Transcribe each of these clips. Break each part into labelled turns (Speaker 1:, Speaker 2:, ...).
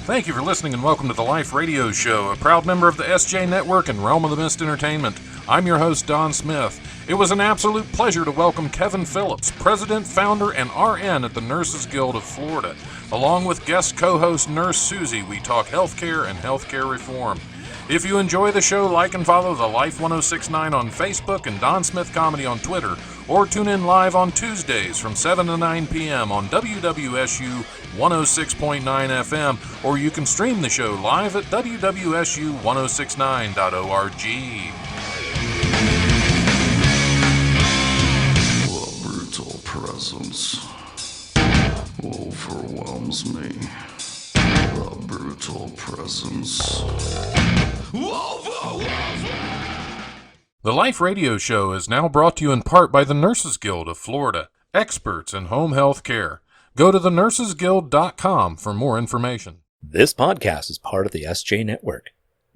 Speaker 1: Thank you for listening and welcome to the Life Radio Show, a proud member of the SJ Network and Realm of the Mist Entertainment. I'm your host, Don Smith. It was an absolute pleasure to welcome Kevin Phillips, President, Founder, and RN at the Nurses Guild of Florida. Along with guest co-host Nurse Susie, we talk healthcare and healthcare reform. If you enjoy the show, like and follow the Life 1069 on Facebook and Don Smith Comedy on Twitter, or tune in live on Tuesdays from 7 to 9 p.m. on WWSU 106.9 FM, or you can stream the show live at WWSU1069.org.
Speaker 2: The brutal presence overwhelms me. The brutal presence overwhelms me.
Speaker 1: The Life Radio Show is now brought to you in part by the Nurses Guild of Florida, experts in home health care. Go to thenursesguild.com for more information.
Speaker 3: This podcast is part of the SJ Network.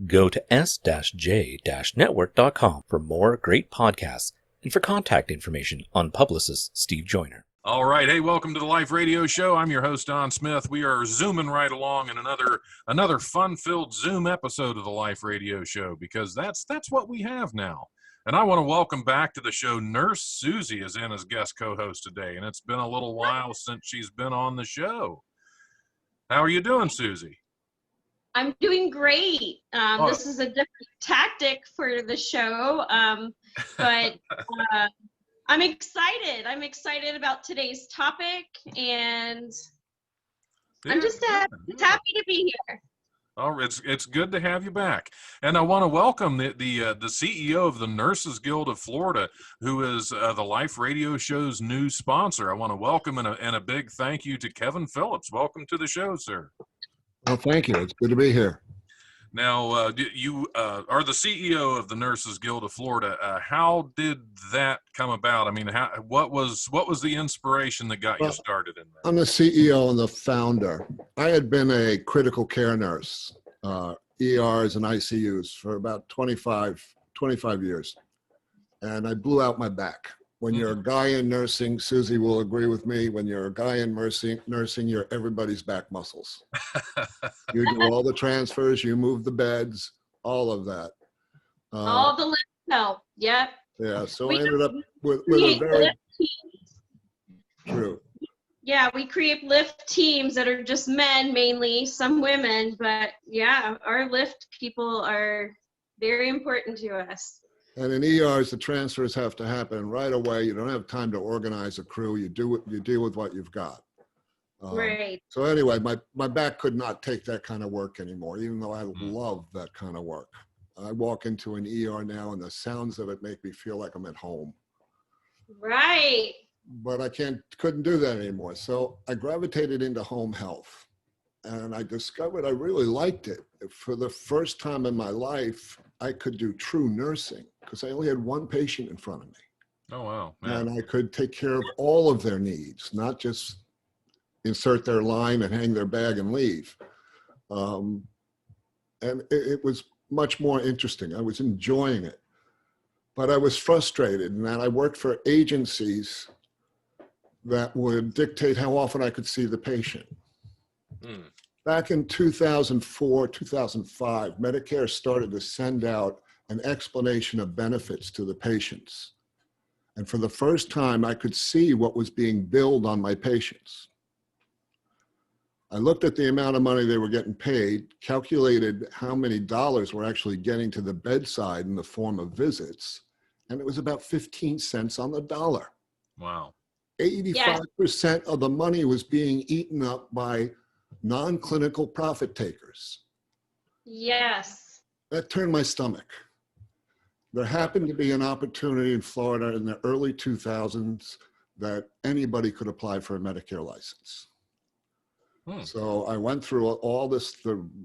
Speaker 3: Go to s-j-network.com for more great podcasts and for contact information on publicist Steve Joyner.
Speaker 1: All right. Hey, welcome to the Life Radio Show. I'm your host, Don Smith. We are zooming right along in another fun-filled Zoom episode of the Life Radio Show, because that's what we have now. And I want to welcome back to the show Nurse Susie is in as guest co-host today, and it's been a little while since she's been on the show. How are you doing, Susie?
Speaker 4: I'm doing great. This is a different tactic for the show, but I'm excited. I'm excited about today's topic, and I'm just happy to be here.
Speaker 1: Oh, it's good to have you back, and I want to welcome the CEO of the Nurses Guild of Florida, who is the Life Radio Show's new sponsor. I want to welcome and a big thank you to Kevin Phillips. Welcome to the show, sir.
Speaker 5: Well, thank you. It's good to be here.
Speaker 1: Now, you are the CEO of the Nurses Guild of Florida. How did that come about? I mean, what was the inspiration that got you started in that?
Speaker 5: I'm the CEO and the founder. I had been a critical care nurse, ERs and ICUs for about 25 years, and I blew out my back. When you're a guy in nursing, Susie will agree with me, when you're a guy in nursing, you're everybody's back muscles. You do all the transfers, you move the beds, all of that.
Speaker 4: All the lift help, yep.
Speaker 5: Yeah, so I ended up with a very true.
Speaker 4: Yeah, we create lift teams that are just men mainly, some women, but yeah, our lift people are very important to us.
Speaker 5: And in ERs, the transfers have to happen right away. You don't have time to organize a crew. You deal with what you've got.
Speaker 4: Right.
Speaker 5: So anyway, my back could not take that kind of work anymore, even though I love that kind of work. I walk into an ER now, and the sounds of it make me feel like I'm at home.
Speaker 4: Right.
Speaker 5: But I couldn't do that anymore. So I gravitated into home health, and I discovered I really liked it. For the first time in my life, I could do true nursing because I only had one patient in front of me.
Speaker 1: Oh, wow. Yeah.
Speaker 5: And I could take care of all of their needs, not just insert their line and hang their bag and leave. And it was much more interesting. I was enjoying it. But I was frustrated in that I worked for agencies that would dictate how often I could see the patient. Back in 2004, 2005, Medicare started to send out an explanation of benefits to the patients. And for the first time, I could see what was being billed on my patients. I looked at the amount of money they were getting paid, calculated how many dollars were actually getting to the bedside in the form of visits, and it was about 15 cents on the dollar.
Speaker 1: Wow.
Speaker 5: 85% of the money was being eaten up by non-clinical profit takers.
Speaker 4: Yes.
Speaker 5: That turned my stomach. There happened to be an opportunity in Florida in the early 2000s that anybody could apply for a Medicare license. So I went through all the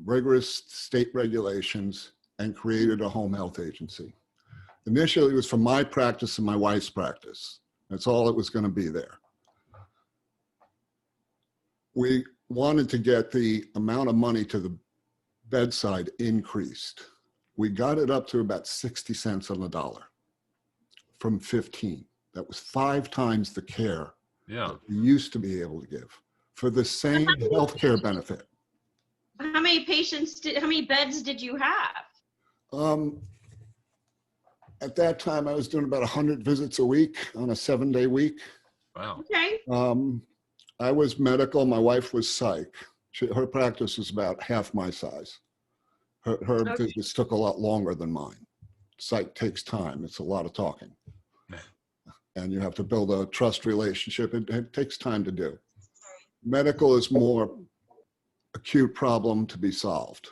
Speaker 5: rigorous state regulations and created a home health agency. Initially, it was for my practice and my wife's practice. That's all it was going to be there. We wanted to get the amount of money to the bedside increased. We got it up to about 60 cents on the dollar from 15. That was 5 times the care that we used to be able to give for the same healthcare benefit.
Speaker 4: how many how many beds did you have?
Speaker 5: At that time, I was doing about 100 visits a week on a 7-day week.
Speaker 1: Wow.
Speaker 4: Okay.
Speaker 5: I was medical. My wife was psych. Her practice was about half my size. Her
Speaker 4: Okay.
Speaker 5: visits took a lot longer than mine. Psych takes time. It's a lot of talking. And you have to build a trust relationship. It takes time to do. Medical is more acute problem to be solved.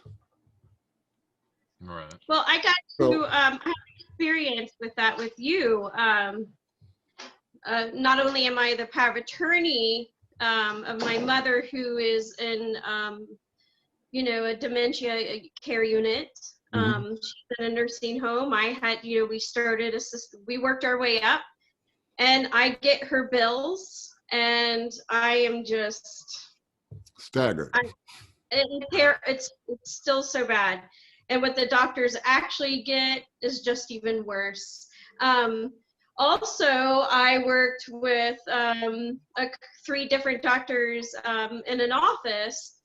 Speaker 1: Right.
Speaker 4: Well, I got
Speaker 5: So-
Speaker 4: to have experience with that with you. Not only am I the power of attorney of my mother, who is in, a dementia care unit. She's in a nursing home. I had, we worked our way up, and I get her bills, and I am just
Speaker 5: Staggered.
Speaker 4: it's still so bad. And what the doctors actually get is just even worse. Also, I worked with 3 different doctors in an office,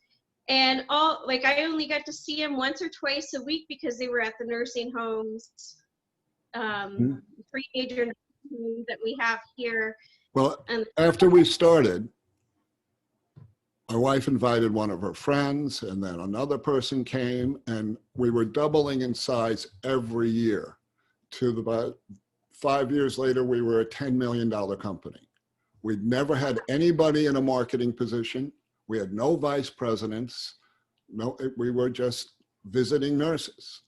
Speaker 4: and I only got to see them once or twice a week because they were at the nursing homes, 3 major nursing homes that we have here.
Speaker 5: Well,
Speaker 4: And
Speaker 5: after we started, my wife invited one of her friends, and then another person came, and we were doubling in size every year. To about 5 years later, we were a $10 million company. We'd never had anybody in a marketing position. We had no vice presidents. We were just visiting nurses.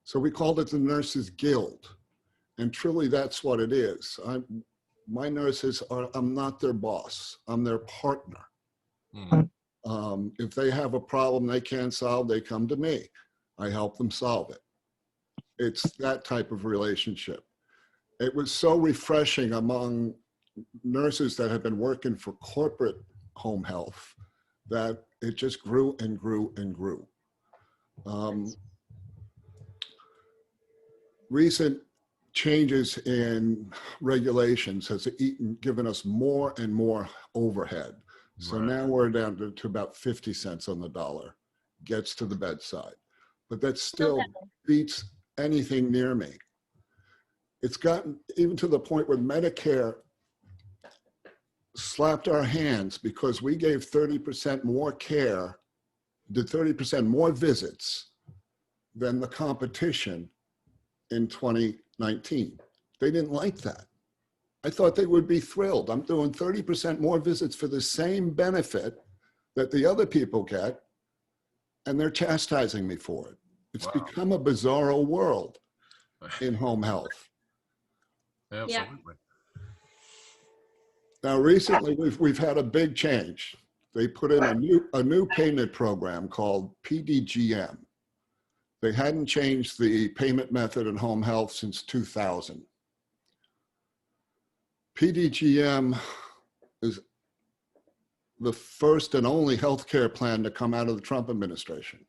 Speaker 5: So we called it the Nurses Guild. And truly, that's what it is. My nurses I'm not their boss. I'm their partner. If they have a problem they can't solve, they come to me. I help them solve it. It's that type of relationship. It was so refreshing among nurses that had been working for corporate home health that it just grew and grew and grew. Recent changes in regulations has given us more and more overhead. So
Speaker 1: Right.
Speaker 5: now we're down to about 50 cents on the dollar, gets to the bedside. But that still beats anything near me. It's gotten even to the point where Medicare slapped our hands because we gave 30% more care, did 30% more visits than the competition in 2019. They didn't like that. I thought they would be thrilled. I'm doing 30% more visits for the same benefit that the other people get, and they're chastising me for it. It's
Speaker 1: Wow.
Speaker 5: become a bizarro world in home health.
Speaker 1: Absolutely.
Speaker 5: Now, recently, we've had a big change. They put in a new payment program called PDGM. They hadn't changed the payment method in home health since 2000. PDGM is the first and only healthcare plan to come out of the Trump administration.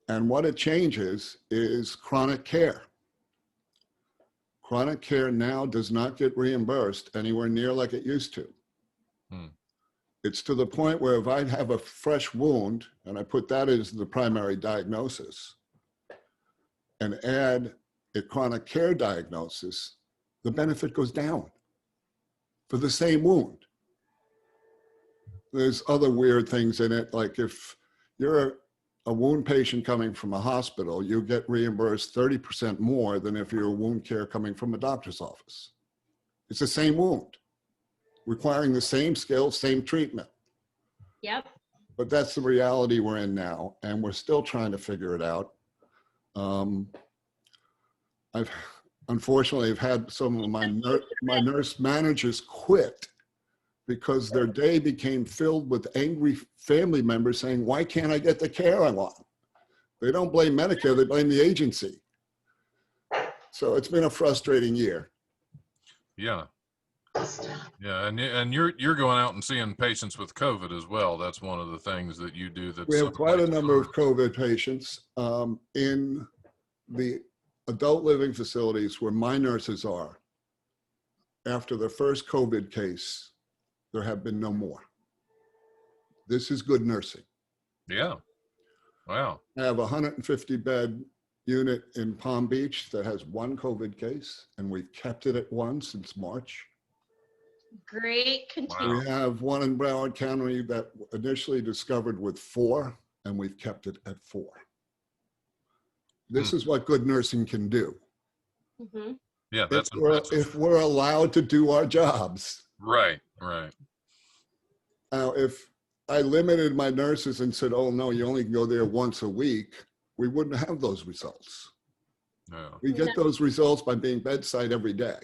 Speaker 5: And what it changes is chronic care. Chronic care now does not get reimbursed anywhere near like it used to. It's to the point where if I have a fresh wound, and I put that as the primary diagnosis, and add a chronic care diagnosis, the benefit goes down for the same wound. There's other weird things in it, like if you're a wound patient coming from a hospital, you get reimbursed 30% more than if you're a wound care coming from a doctor's office. It's the same wound, requiring the same skill, same treatment.
Speaker 4: Yep.
Speaker 5: But that's the reality we're in now, and we're still trying to figure it out. Unfortunately, I've had some of my nurse managers quit because their day became filled with angry family members saying, why can't I get the care I want? They don't blame Medicare, they blame the agency. So it's been a frustrating year.
Speaker 1: Yeah. Yeah, and you're going out and seeing patients with COVID as well. That's one of the things that you do. That's
Speaker 5: We have quite a number of COVID patients in the adult living facilities where my nurses are. After the first COVID case, there have been no more. This is good nursing.
Speaker 1: Yeah. Wow.
Speaker 5: I have a 150 bed unit in Palm Beach that has one COVID case, and we've kept it at one since March.
Speaker 4: Great. Continue.
Speaker 1: Wow.
Speaker 5: We have one in Broward County that initially discovered with 4, and we've kept it at 4. This is what good nursing can do.
Speaker 4: Mm-hmm.
Speaker 1: Yeah, that's
Speaker 5: If we're allowed to do our jobs.
Speaker 1: right. Right.
Speaker 5: Now, if I limited my nurses and said, oh no, you only can go there once a week, we wouldn't have those results.
Speaker 1: Yeah.
Speaker 5: We get those results by being bedside every day.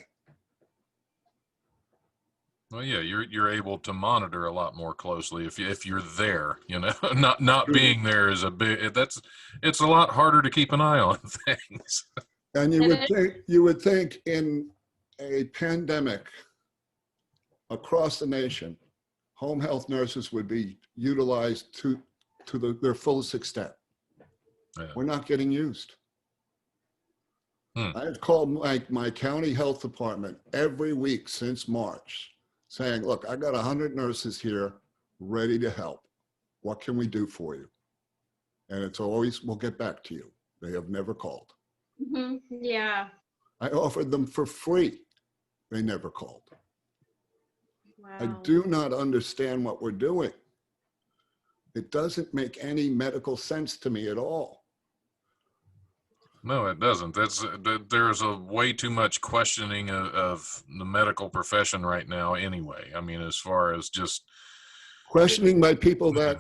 Speaker 1: Well, yeah, you're able to monitor a lot more closely if you're there. You know, not being there is it's a lot harder to keep an eye on things.
Speaker 5: And you would think in a pandemic across the nation, home health nurses would be utilized to their fullest extent.
Speaker 1: Yeah.
Speaker 5: We're not getting used.
Speaker 1: Hmm.
Speaker 5: I've called my county health department every week since March saying, look, I got 100 nurses here ready to help. What can we do for you? And it's always, we'll get back to you. They have never called.
Speaker 4: Mm-hmm. Yeah.
Speaker 5: I offered them for free. They never called.
Speaker 4: Wow.
Speaker 5: I do not understand what we're doing. It doesn't make any medical sense to me at all.
Speaker 1: No, it doesn't. There's a way too much questioning of the medical profession right now. Anyway, I mean, as far as just
Speaker 5: Questioning by people that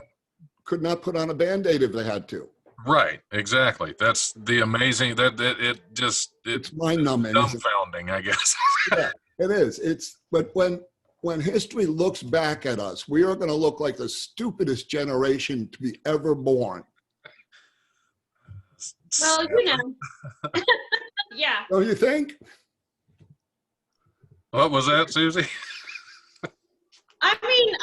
Speaker 5: could not put on a Band-Aid if they had to.
Speaker 1: right, exactly. That's the amazing
Speaker 5: It's mind-numbing.
Speaker 1: dumbfounding, I guess.
Speaker 5: Yeah, it is. But when history looks back at us, we are going to look like the stupidest generation to be ever born.
Speaker 4: Well, you know. Yeah.
Speaker 5: Don't you think?
Speaker 1: What was that, Susie?
Speaker 4: I mean,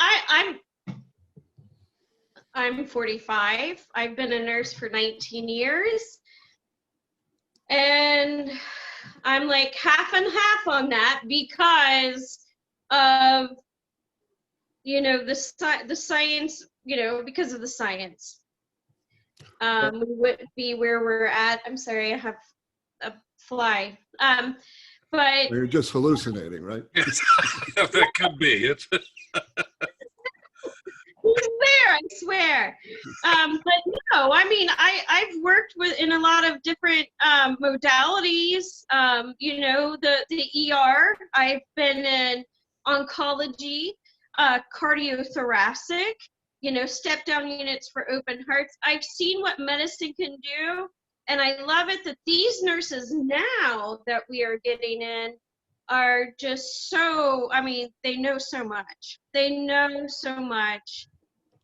Speaker 4: I'm 45. I've been a nurse for 19 years. And I'm like half and half on that because of, you know, the science, you know, because of the science. We wouldn't be where we're at. I'm sorry, I have a fly. But
Speaker 5: You're just hallucinating, right?
Speaker 1: That could be.
Speaker 4: I swear. But no, I mean, I've worked in a lot of different modalities. You know, the ER. I've been in oncology, cardiothoracic. You know, step down units for open hearts. I've seen what medicine can do, and I love it that these nurses now that we are getting in are just so, I mean, they know so much. They know so much.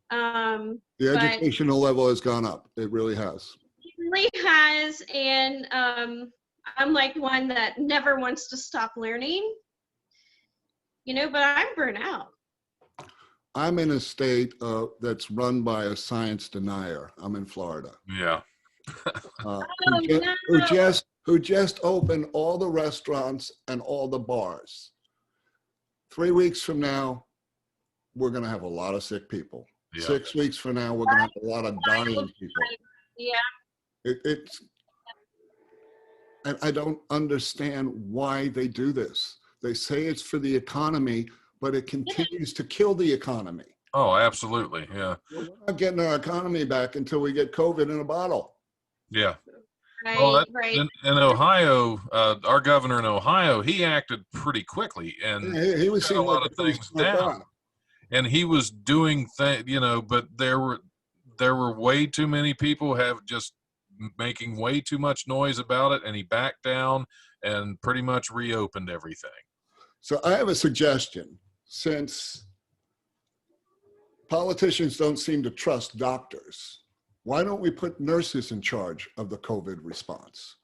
Speaker 5: The educational level has gone up. It really has.
Speaker 4: It really has, and I'm like one that never wants to stop learning, you know, but I'm burnt out.
Speaker 5: I'm in a state that's run by a science denier. I'm in Florida.
Speaker 1: Yeah.
Speaker 5: Who just opened all the restaurants and all the bars. 3 weeks from now, we're going to have a lot of sick people.
Speaker 1: Yeah.
Speaker 5: 6 weeks from now, we're going to have a lot of dying people.
Speaker 4: Yeah.
Speaker 5: And I don't understand why they do this. They say it's for the economy, but it continues to kill the economy.
Speaker 1: Oh, absolutely. Yeah.
Speaker 5: We're not getting our economy back until we get COVID in a bottle.
Speaker 1: Yeah.
Speaker 4: Right,
Speaker 1: Well,
Speaker 4: right.
Speaker 1: in Ohio, our governor in Ohio, he acted pretty quickly and
Speaker 5: He was
Speaker 1: cut
Speaker 5: seeing
Speaker 1: a lot
Speaker 5: like
Speaker 1: of things down. And he was doing things, you know, but there were way too many people just making way too much noise about it, and he backed down and pretty much reopened everything.
Speaker 5: So I have a suggestion. Since politicians don't seem to trust doctors, why don't we put nurses in charge of the COVID response?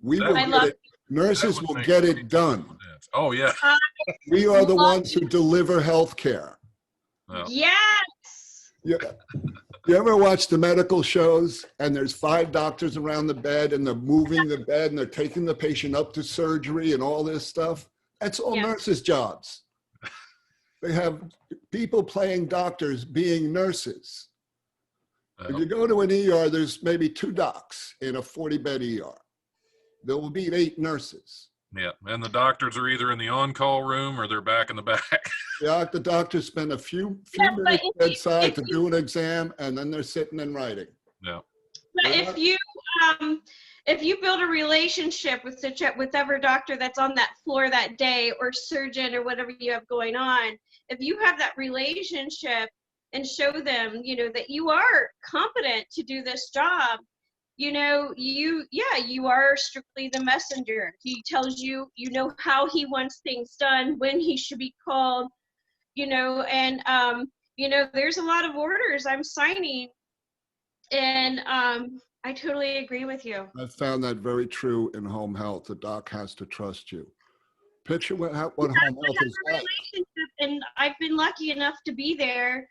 Speaker 5: Nurses will get it done.
Speaker 1: Oh, yeah.
Speaker 5: We are the ones who deliver health care.
Speaker 1: Well,
Speaker 4: Yes.
Speaker 5: You ever watch the medical shows and there's 5 doctors around the bed and they're moving the bed and they're taking the patient up to surgery and all this stuff? That's all nurses' jobs. They have people playing doctors being nurses. If you go to an ER, there's maybe 2 docs in a 40-bed ER. There will be 8 nurses.
Speaker 1: Yeah, and the doctors are either in the on-call room or they're back in the back.
Speaker 5: The doctors spend a few
Speaker 4: Yeah, but
Speaker 5: minutes
Speaker 4: if
Speaker 5: bedside to
Speaker 4: you-
Speaker 5: do an exam, and then they're sitting and writing.
Speaker 1: Yeah.
Speaker 4: But if you build a relationship with whichever doctor that's on that floor that day, or surgeon, or whatever you have going on, if you have that relationship and show them, that you are competent to do this job, you are strictly the messenger. He tells you, how he wants things done, when he should be called, and there's a lot of orders I'm signing, and I totally agree with you.
Speaker 5: I've found that very true in home health. The doc has to trust you. Picture what home health is like.
Speaker 4: And I've been lucky enough to be there,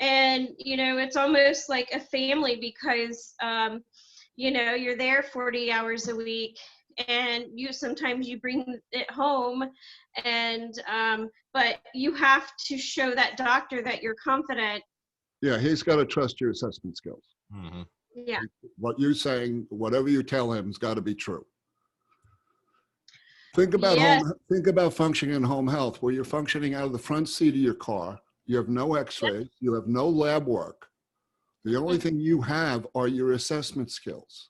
Speaker 4: and it's almost like a family, because you're there 40 hours a week, and sometimes you bring it home, and but you have to show that doctor that you're confident.
Speaker 5: Yeah, he's got to trust your assessment skills.
Speaker 1: Mm-hmm.
Speaker 4: Yeah.
Speaker 5: What you're saying, whatever you tell him, has got to be true. Think about
Speaker 4: Yes.
Speaker 5: think about functioning in home health, where you're functioning out of the front seat of your car. You have no X-rays. You have no lab work. The only thing you have are your assessment skills.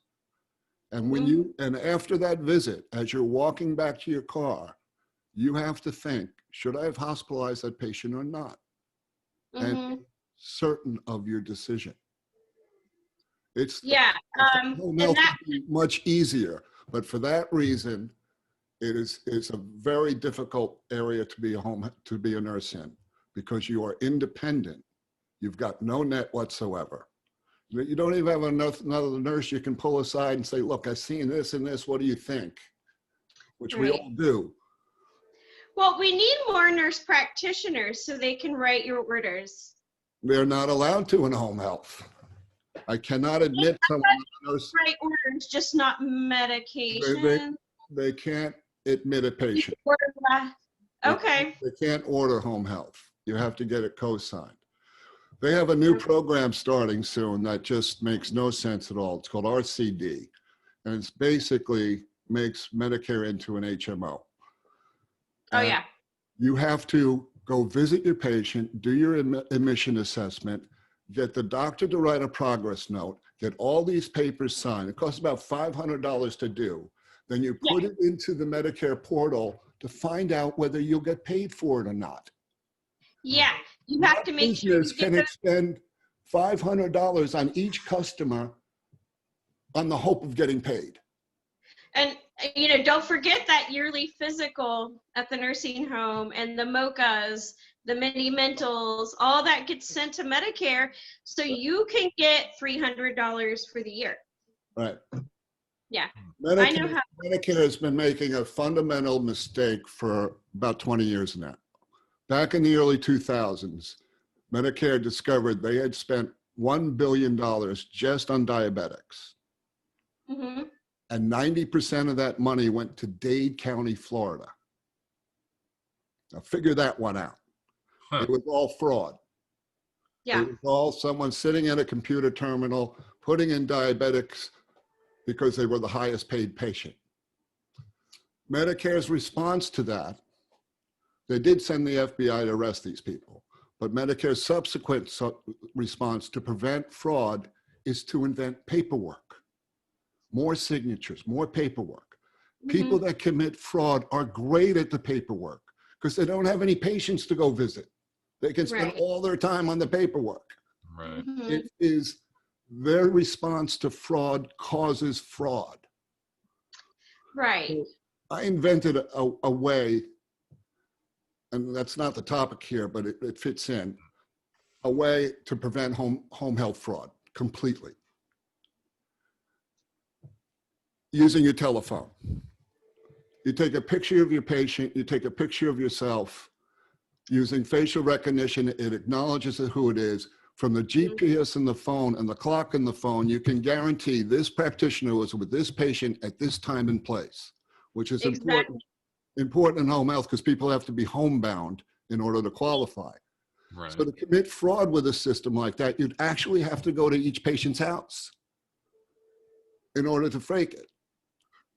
Speaker 5: And when and after that visit, as you're walking back to your car, you have to think, should I have hospitalized that patient or not? And certain of your decision. It's home health would be much easier, but for that reason, it's a very difficult area to be a nurse in, because you are independent. You've got no net whatsoever. You don't even have another nurse you can pull aside and say, look, I've seen this and this, what do you think? Which we all do.
Speaker 4: Well, we need more nurse practitioners so they can write your orders.
Speaker 5: They're not allowed to in home health. I cannot admit someone nurse.
Speaker 4: Write orders, just not medication.
Speaker 5: They can't admit a patient.
Speaker 4: Okay.
Speaker 5: They can't order home health. You have to get it co-signed. They have a new program starting soon that just makes no sense at all. It's called RCD, and it's basically makes Medicare into an HMO.
Speaker 4: Oh, yeah.
Speaker 5: You have to go visit your patient, do your admission assessment, get the doctor to write a progress note, get all these papers signed. It costs about $500 to do. Then you put it into the Medicare portal to find out whether you'll get paid for it or not.
Speaker 4: Yeah, you have to make sure
Speaker 5: Business can expend $500 on each customer on the hope of getting paid.
Speaker 4: And, don't forget that yearly physical at the nursing home, and the MOCAs, the mini mentals, all that gets sent to Medicare, so you can get $300 for the year.
Speaker 5: Right.
Speaker 4: Yeah.
Speaker 5: Medicare,
Speaker 4: I know how.
Speaker 5: Medicare has been making a fundamental mistake for about 20 years now. Back in the early 2000s, Medicare discovered they had spent $1 billion just on diabetics.
Speaker 4: Mm-hmm.
Speaker 5: And 90% of that money went to Dade County, Florida. Now figure that one out.
Speaker 1: Huh.
Speaker 5: It was all fraud.
Speaker 4: Yeah.
Speaker 5: It was all someone sitting at a computer terminal, putting in diabetics because they were the highest paid patient. Medicare's response to that, they did send the FBI to arrest these people, but Medicare's subsequent response to prevent fraud is to invent paperwork. More signatures, more paperwork. People that commit fraud are great at the paperwork because they don't have any patients to go visit. They can spend all their time on the paperwork.
Speaker 1: Right.
Speaker 5: It is their response to fraud causes fraud.
Speaker 4: Right.
Speaker 5: I invented a way, and that's not the topic here, but it fits in, a way to prevent home health fraud completely. Using your telephone. You take a picture of your patient, you take a picture of yourself. Using facial recognition, it acknowledges who it is. From the GPS in the phone and the clock in the phone, you can guarantee this practitioner was with this patient at this time and place, which is important in home health because people have to be homebound in order to qualify.
Speaker 1: Right.
Speaker 5: So to commit fraud with a system like that, you'd actually have to go to each patient's house in order to fake it.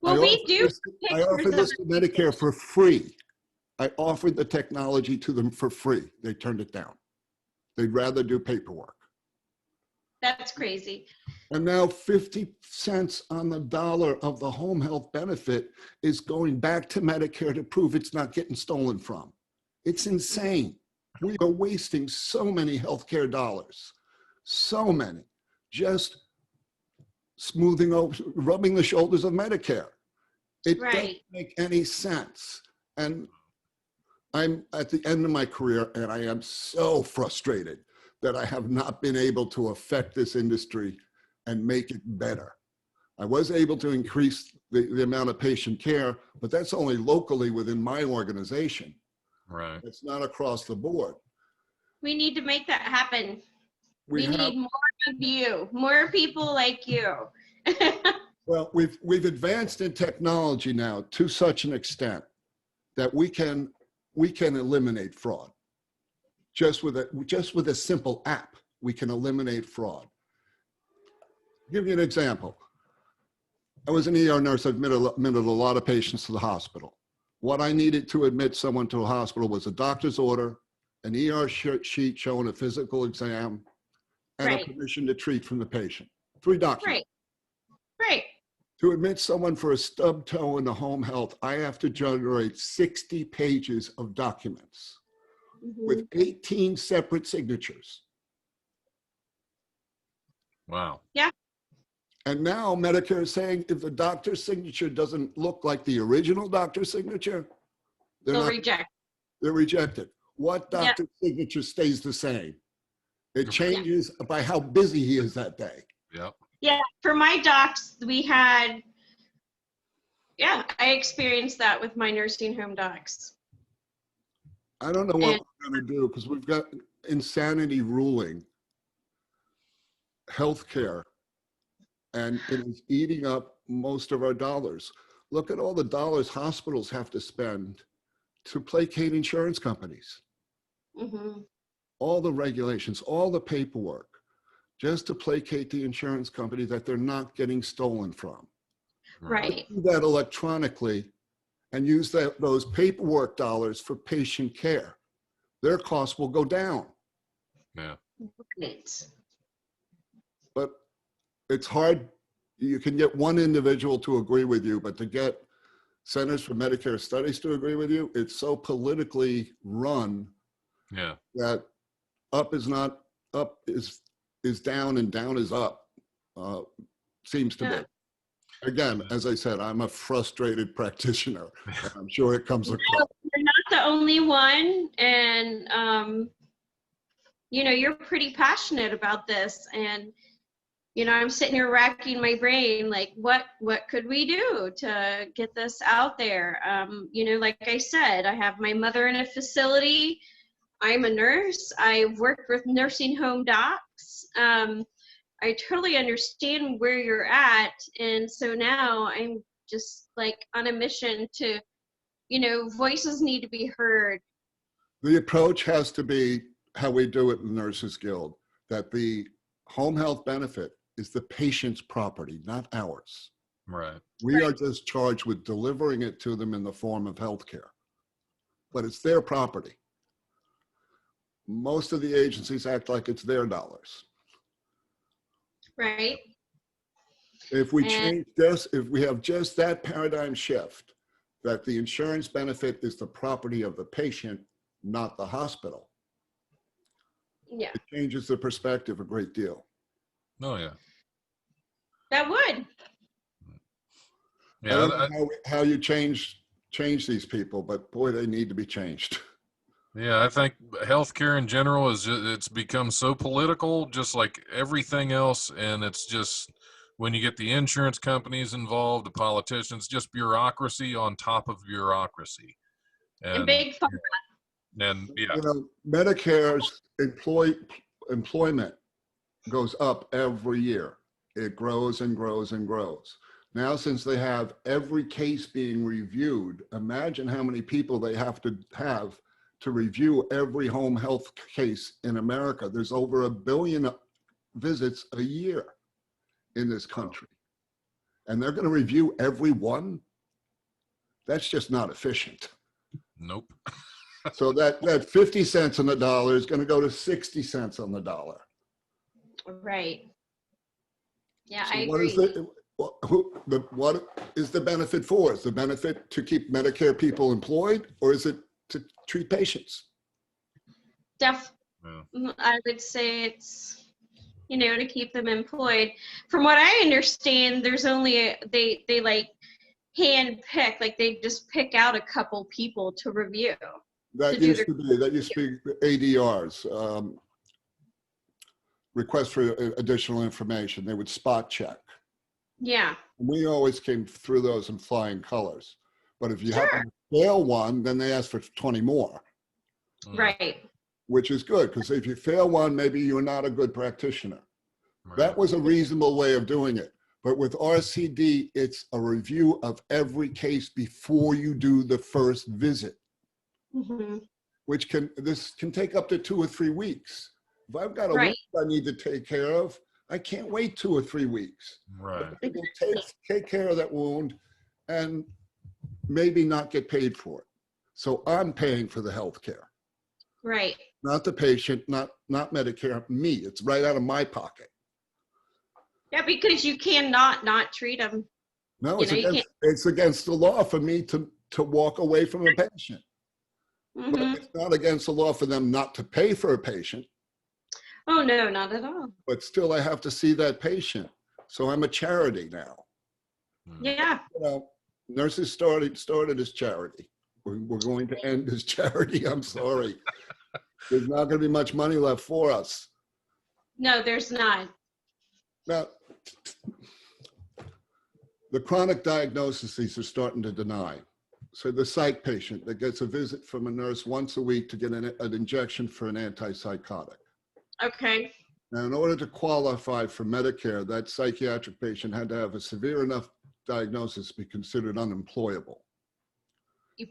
Speaker 4: Well, we do
Speaker 5: I offered this to Medicare for free. I offered the technology to them for free. They turned it down. They'd rather do paperwork.
Speaker 4: That's crazy.
Speaker 5: And now 50 cents on the dollar of the home health benefit is going back to Medicare to prove it's not getting stolen from. It's insane. We are wasting so many healthcare dollars, so many, just smoothing over, rubbing the shoulders of Medicare. It doesn't make any sense. And I'm at the end of my career, and I am so frustrated that I have not been able to affect this industry and make it better. I was able to increase the amount of patient care, but that's only locally within my organization.
Speaker 1: Right.
Speaker 5: It's not across the board.
Speaker 4: We need to make that happen. We need more of you, more people like you.
Speaker 5: Well, we've advanced in technology now to such an extent that we can eliminate fraud. Just with a simple app, we can eliminate fraud. I'll give you an example. I was an ER nurse. I admitted a lot of patients to the hospital. What I needed to admit someone to a hospital was a doctor's order, an ER sheet showing a physical exam, and a permission to treat from the patient. 3 documents.
Speaker 4: Right.
Speaker 5: To admit someone for a stub toe into home health, I have to generate 60 pages of documents with 18 separate signatures.
Speaker 1: Wow.
Speaker 4: Yeah.
Speaker 5: And now Medicare is saying if the doctor's signature doesn't look like the original doctor's signature,
Speaker 4: they'll reject.
Speaker 5: They're rejected. What doctor's signature stays the same? It changes by how busy he is that day.
Speaker 1: Yep.
Speaker 4: Yeah, for my docs, we had, I experienced that with my nursing home docs.
Speaker 5: I don't know what we're going to do because we've got insanity ruling healthcare, and it is eating up most of our dollars. Look at all the dollars hospitals have to spend to placate insurance companies. All the regulations, all the paperwork, just to placate the insurance company that they're not getting stolen from.
Speaker 4: Right.
Speaker 5: Do that electronically and use those paperwork dollars for patient care. Their costs will go down.
Speaker 1: Yeah.
Speaker 4: Right.
Speaker 5: But it's hard. You can get one individual to agree with you, but to get Centers for Medicare Studies to agree with you, it's so politically run that up is not up is down and down is up, seems to be. Again, as I said, I'm a frustrated practitioner. And I'm sure it comes across.
Speaker 4: You're not the only one, and you're pretty passionate about this, and I'm sitting here racking my brain, like, what could we do to get this out there? Like I said, I have my mother in a facility. I'm a nurse. I've worked with nursing home docs. I totally understand where you're at. And so now I'm just like on a mission to, voices need to be heard.
Speaker 5: The approach has to be how we do it in the Nurses Guild, that the home health benefit is the patient's property, not ours.
Speaker 1: Right.
Speaker 5: We are just charged with delivering it to them in the form of healthcare, but it's their property. Most of the agencies act like it's their dollars.
Speaker 4: Right.
Speaker 5: If we if we have just that paradigm shift, that the insurance benefit is the property of the patient, not the hospital, it changes the perspective a great deal.
Speaker 1: Oh yeah.
Speaker 4: That would.
Speaker 5: Yeah. I don't know how you change these people, but boy, they need to be changed.
Speaker 1: Yeah, I think healthcare in general it's become so political, just like everything else, and it's just when you get the insurance companies involved, the politicians, just bureaucracy on top of bureaucracy,
Speaker 4: and big pharma.
Speaker 1: And
Speaker 5: Medicare's employment goes up every year. It grows and grows and grows. Now, since they have every case being reviewed, imagine how many people they have to have to review every home health case in America. There's over 1 billion visits a year in this country. And they're going to review every one? That's just not efficient.
Speaker 1: Nope.
Speaker 5: So that 50 cents on the dollar is going to go to 60 cents on the dollar.
Speaker 4: Right. Yeah,
Speaker 5: So
Speaker 4: I
Speaker 5: what is
Speaker 4: agree.
Speaker 5: what is the benefit for? Is the benefit to keep Medicare people employed, or is it to treat patients?
Speaker 1: Yeah.
Speaker 4: I would say it's, to keep them employed. From what I understand, there's only they like hand pick, like they just pick out a couple people to review.
Speaker 5: That used to be ADRs, request for additional information. They would spot check.
Speaker 4: Yeah.
Speaker 5: We always came through those in flying colors. But if you
Speaker 4: Sure.
Speaker 5: happen to fail one, then they ask for 20 more,
Speaker 4: Right.
Speaker 5: which is good, because if you fail one, maybe you're not a good practitioner.
Speaker 1: Right.
Speaker 5: That was a reasonable way of doing it. But with RCD, it's a review of every case before you do the first visit,
Speaker 4: Hmm.
Speaker 5: which can take up to 2 or 3 weeks. If I've got a
Speaker 4: Right.
Speaker 5: wound I need to take care of, I can't wait 2 or 3 weeks.
Speaker 1: Right.
Speaker 5: They will take care of that wound and maybe not get paid for it. So I'm paying for the health care,
Speaker 4: Right.
Speaker 5: not the patient, not Medicare, me. It's right out of my pocket.
Speaker 4: Yeah, because you cannot not treat them.
Speaker 5: No,
Speaker 4: You
Speaker 5: it's
Speaker 4: know, you
Speaker 5: it's against the law for me to walk away from a patient.
Speaker 4: Hmm.
Speaker 5: But it's not against the law for them not to pay for a patient,
Speaker 4: Oh no, not at all.
Speaker 5: but still I have to see that patient. So I'm a charity now.
Speaker 4: Yeah.
Speaker 5: Nurses started as charity. We're going to end as charity. I'm sorry. There's not going to be much money left for us.
Speaker 4: No, there's not.
Speaker 5: Now, the chronic diagnoses are starting to deny. So the psych patient that gets a visit from a nurse once a week to get an injection for an antipsychotic.
Speaker 4: Okay.
Speaker 5: Now, in order to qualify for Medicare, that psychiatric patient had to have a severe enough diagnosis to be considered unemployable.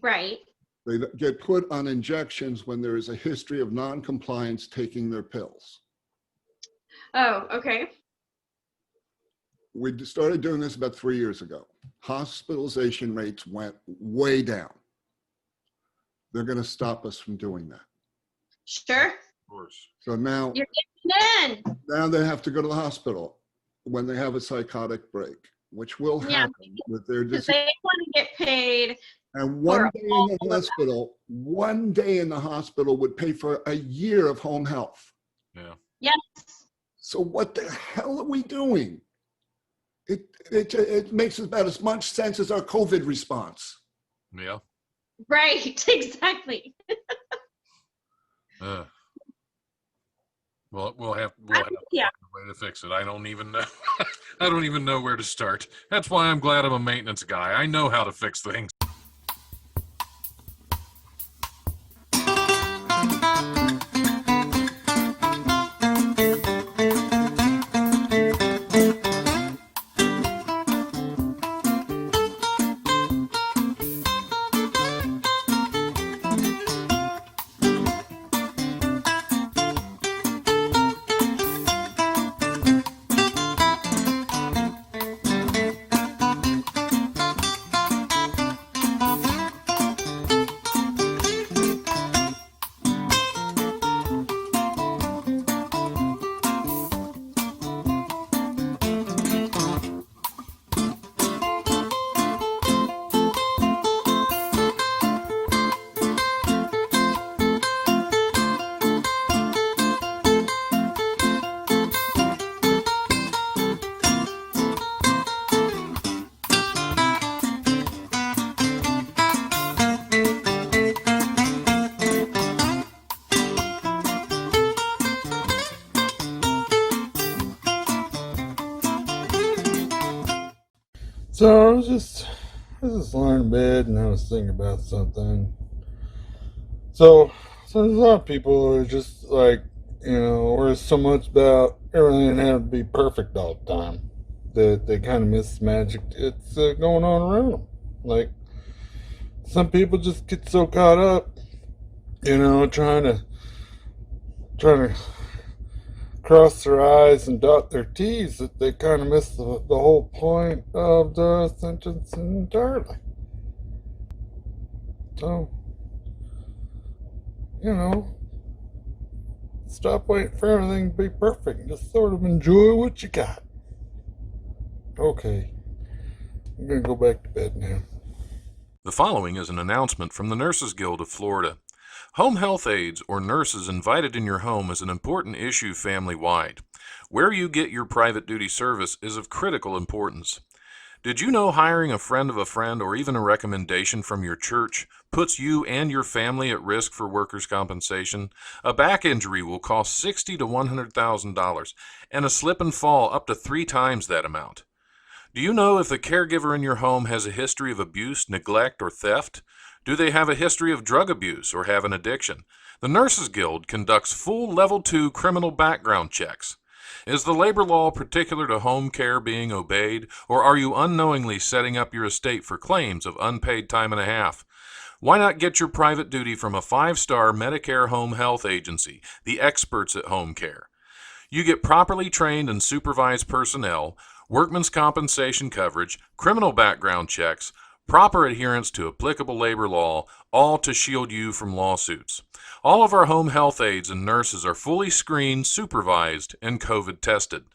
Speaker 4: Right.
Speaker 5: They get put on injections when there is a history of non-compliance taking their pills.
Speaker 4: Oh, okay.
Speaker 5: We started doing this about 3 years ago. Hospitalization rates went way down. They're going to stop us from doing that.
Speaker 4: Sure.
Speaker 1: Of course.
Speaker 5: So now
Speaker 4: You're getting in.
Speaker 5: they have to go to the hospital when they have a psychotic break, which will
Speaker 4: Yeah.
Speaker 5: happen with their
Speaker 4: Because
Speaker 5: disease.
Speaker 4: they want to get paid.
Speaker 5: And one
Speaker 4: for
Speaker 5: day in
Speaker 4: all
Speaker 5: the
Speaker 4: of that.
Speaker 5: hospital, 1 day in the hospital would pay for a year of home health.
Speaker 1: Yeah.
Speaker 4: Yes.
Speaker 5: So what the hell are we doing? It makes about as much sense as our COVID response.
Speaker 1: Yeah.
Speaker 4: Right. Exactly.
Speaker 1: Well, we'll have to
Speaker 4: Yeah.
Speaker 1: find a way to fix it. I don't even know. I don't even know where to start. That's why I'm glad I'm a maintenance guy. I know how to fix things.
Speaker 6: So I was just lying in bed and I was thinking about something. So there's a lot of people who are just like, where it's so much about everything having to be perfect all the time that they kind of miss the magic that's going on around them. Like, some people just get so caught up trying to cross their I's and dot their T's, that they kind of miss the whole point of the sentence entirely. So, stop waiting for everything to be perfect. Just sort of enjoy what you got. Okay. I'm going to go back to bed now.
Speaker 1: The following is an announcement from the Nurses Guild of Florida. Home health aides or nurses invited in your home is an important issue family-wide. Where you get your private duty service is of critical importance. Did you know hiring a friend of a friend or even a recommendation from your church puts you and your family at risk for workers' compensation? A back injury will cost $60,000 to $100,000 and a slip and fall up to 3 times that amount. Do you know if the caregiver in your home has a history of abuse, neglect, or theft? Do they have a history of drug abuse or have an addiction? The Nurses Guild conducts full Level 2 criminal background checks. Is the labor law particular to home care being obeyed, or are you unknowingly setting up your estate for claims of unpaid time and a half? Why not get your private duty from a 5-star Medicare home health agency, the experts at home care? You get properly trained and supervised personnel, workman's compensation coverage, criminal background checks, proper adherence to applicable labor law, all to shield you from lawsuits. All of our home health aides and nurses are fully screened, supervised, and COVID tested.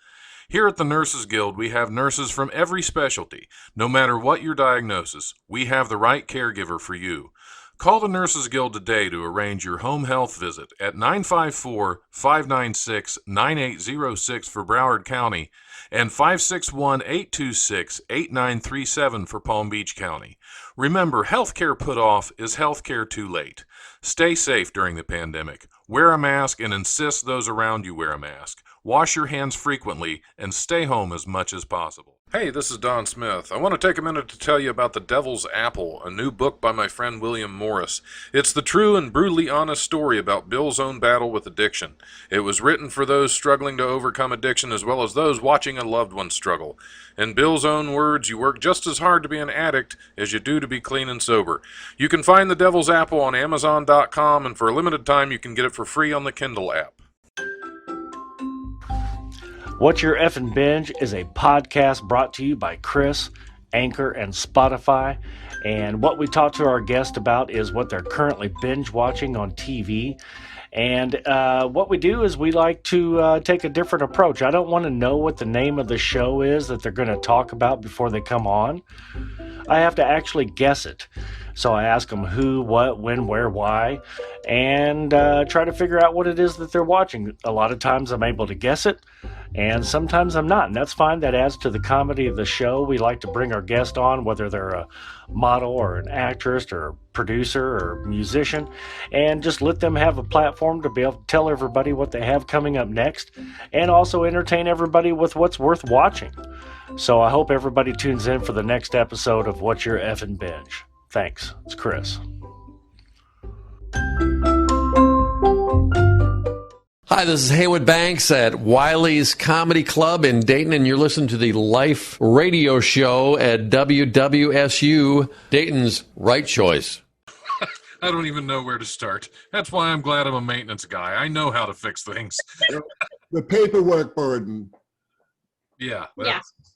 Speaker 1: Here at the Nurses Guild, we have nurses from every specialty. No matter what your diagnosis, we have the right caregiver for you. Call the Nurses Guild today to arrange your home health visit at 954-596-9806 for Broward County and 561-826-8937 for Palm Beach County. Remember, healthcare put off is healthcare too late. Stay safe during the pandemic. Wear a mask and insist those around you wear a mask. Wash your hands frequently and stay home as much as possible. Hey, this is Don Smith. I want to take a minute to tell you about The Devil's Apple, a new book by my friend William Morris. It's the true and brutally honest story about Bill's own battle with addiction. It was written for those struggling to overcome addiction as well as those watching a loved one struggle. In Bill's own words, you work just as hard to be an addict as you do to be clean and sober. You can find The Devil's Apple on Amazon.com, and for a limited time you can get it for free on the Kindle app.
Speaker 7: What's Your Effin' Binge is a podcast brought to you by Chris, Anchor, and Spotify. And what we talk to our guest about is what they're currently binge watching on TV. And what we do is we like to take a different approach. I don't want to know what the name of the show is that they're going to talk about before they come on. I have to actually guess it. So I ask them who, what, when, where, why, and try to figure out what it is that they're watching. A lot of times I'm able to guess it, and sometimes I'm not, and that's fine. That adds to the comedy of the show. We like to bring our guest on, whether they're a model or an actress or a producer or musician, and just let them have a platform to be able to tell everybody what they have coming up next, and also entertain everybody with what's worth watching. So I hope everybody tunes in for the next episode of What's Your Effin' Binge. Thanks. It's Chris.
Speaker 8: Hi, this is Haywood Banks at Wiley's Comedy Club in Dayton, and you're listening to the Life Radio Show at WWSU, Dayton's Right Choice.
Speaker 1: I don't even know where to start. That's why I'm glad I'm a maintenance guy. I know how to fix things.
Speaker 5: The paperwork burden.
Speaker 1: Yeah.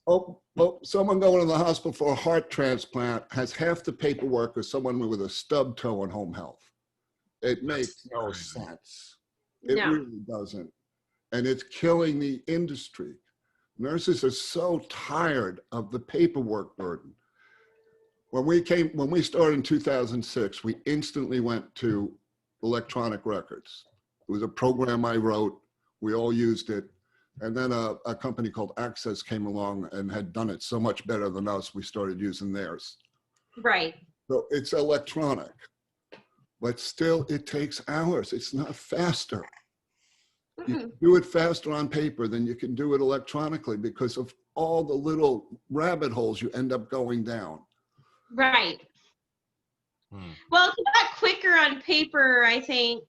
Speaker 5: Oh, someone going to the hospital for a heart transplant has half the paperwork as someone with a stub toe in home health. It makes no sense. It really doesn't. And it's killing the industry. Nurses are so tired of the paperwork burden. When we started in 2006, we instantly went to electronic records. It was a program I wrote. We all used it. And then a company called Access came along and had done it so much better than us, we started using theirs.
Speaker 4: Right.
Speaker 5: So it's electronic, but still it takes hours. It's not faster. You can do it faster on paper than you can do it electronically because of all the little rabbit holes you end up going down.
Speaker 4: Right. Well, it's a lot quicker on paper, I think,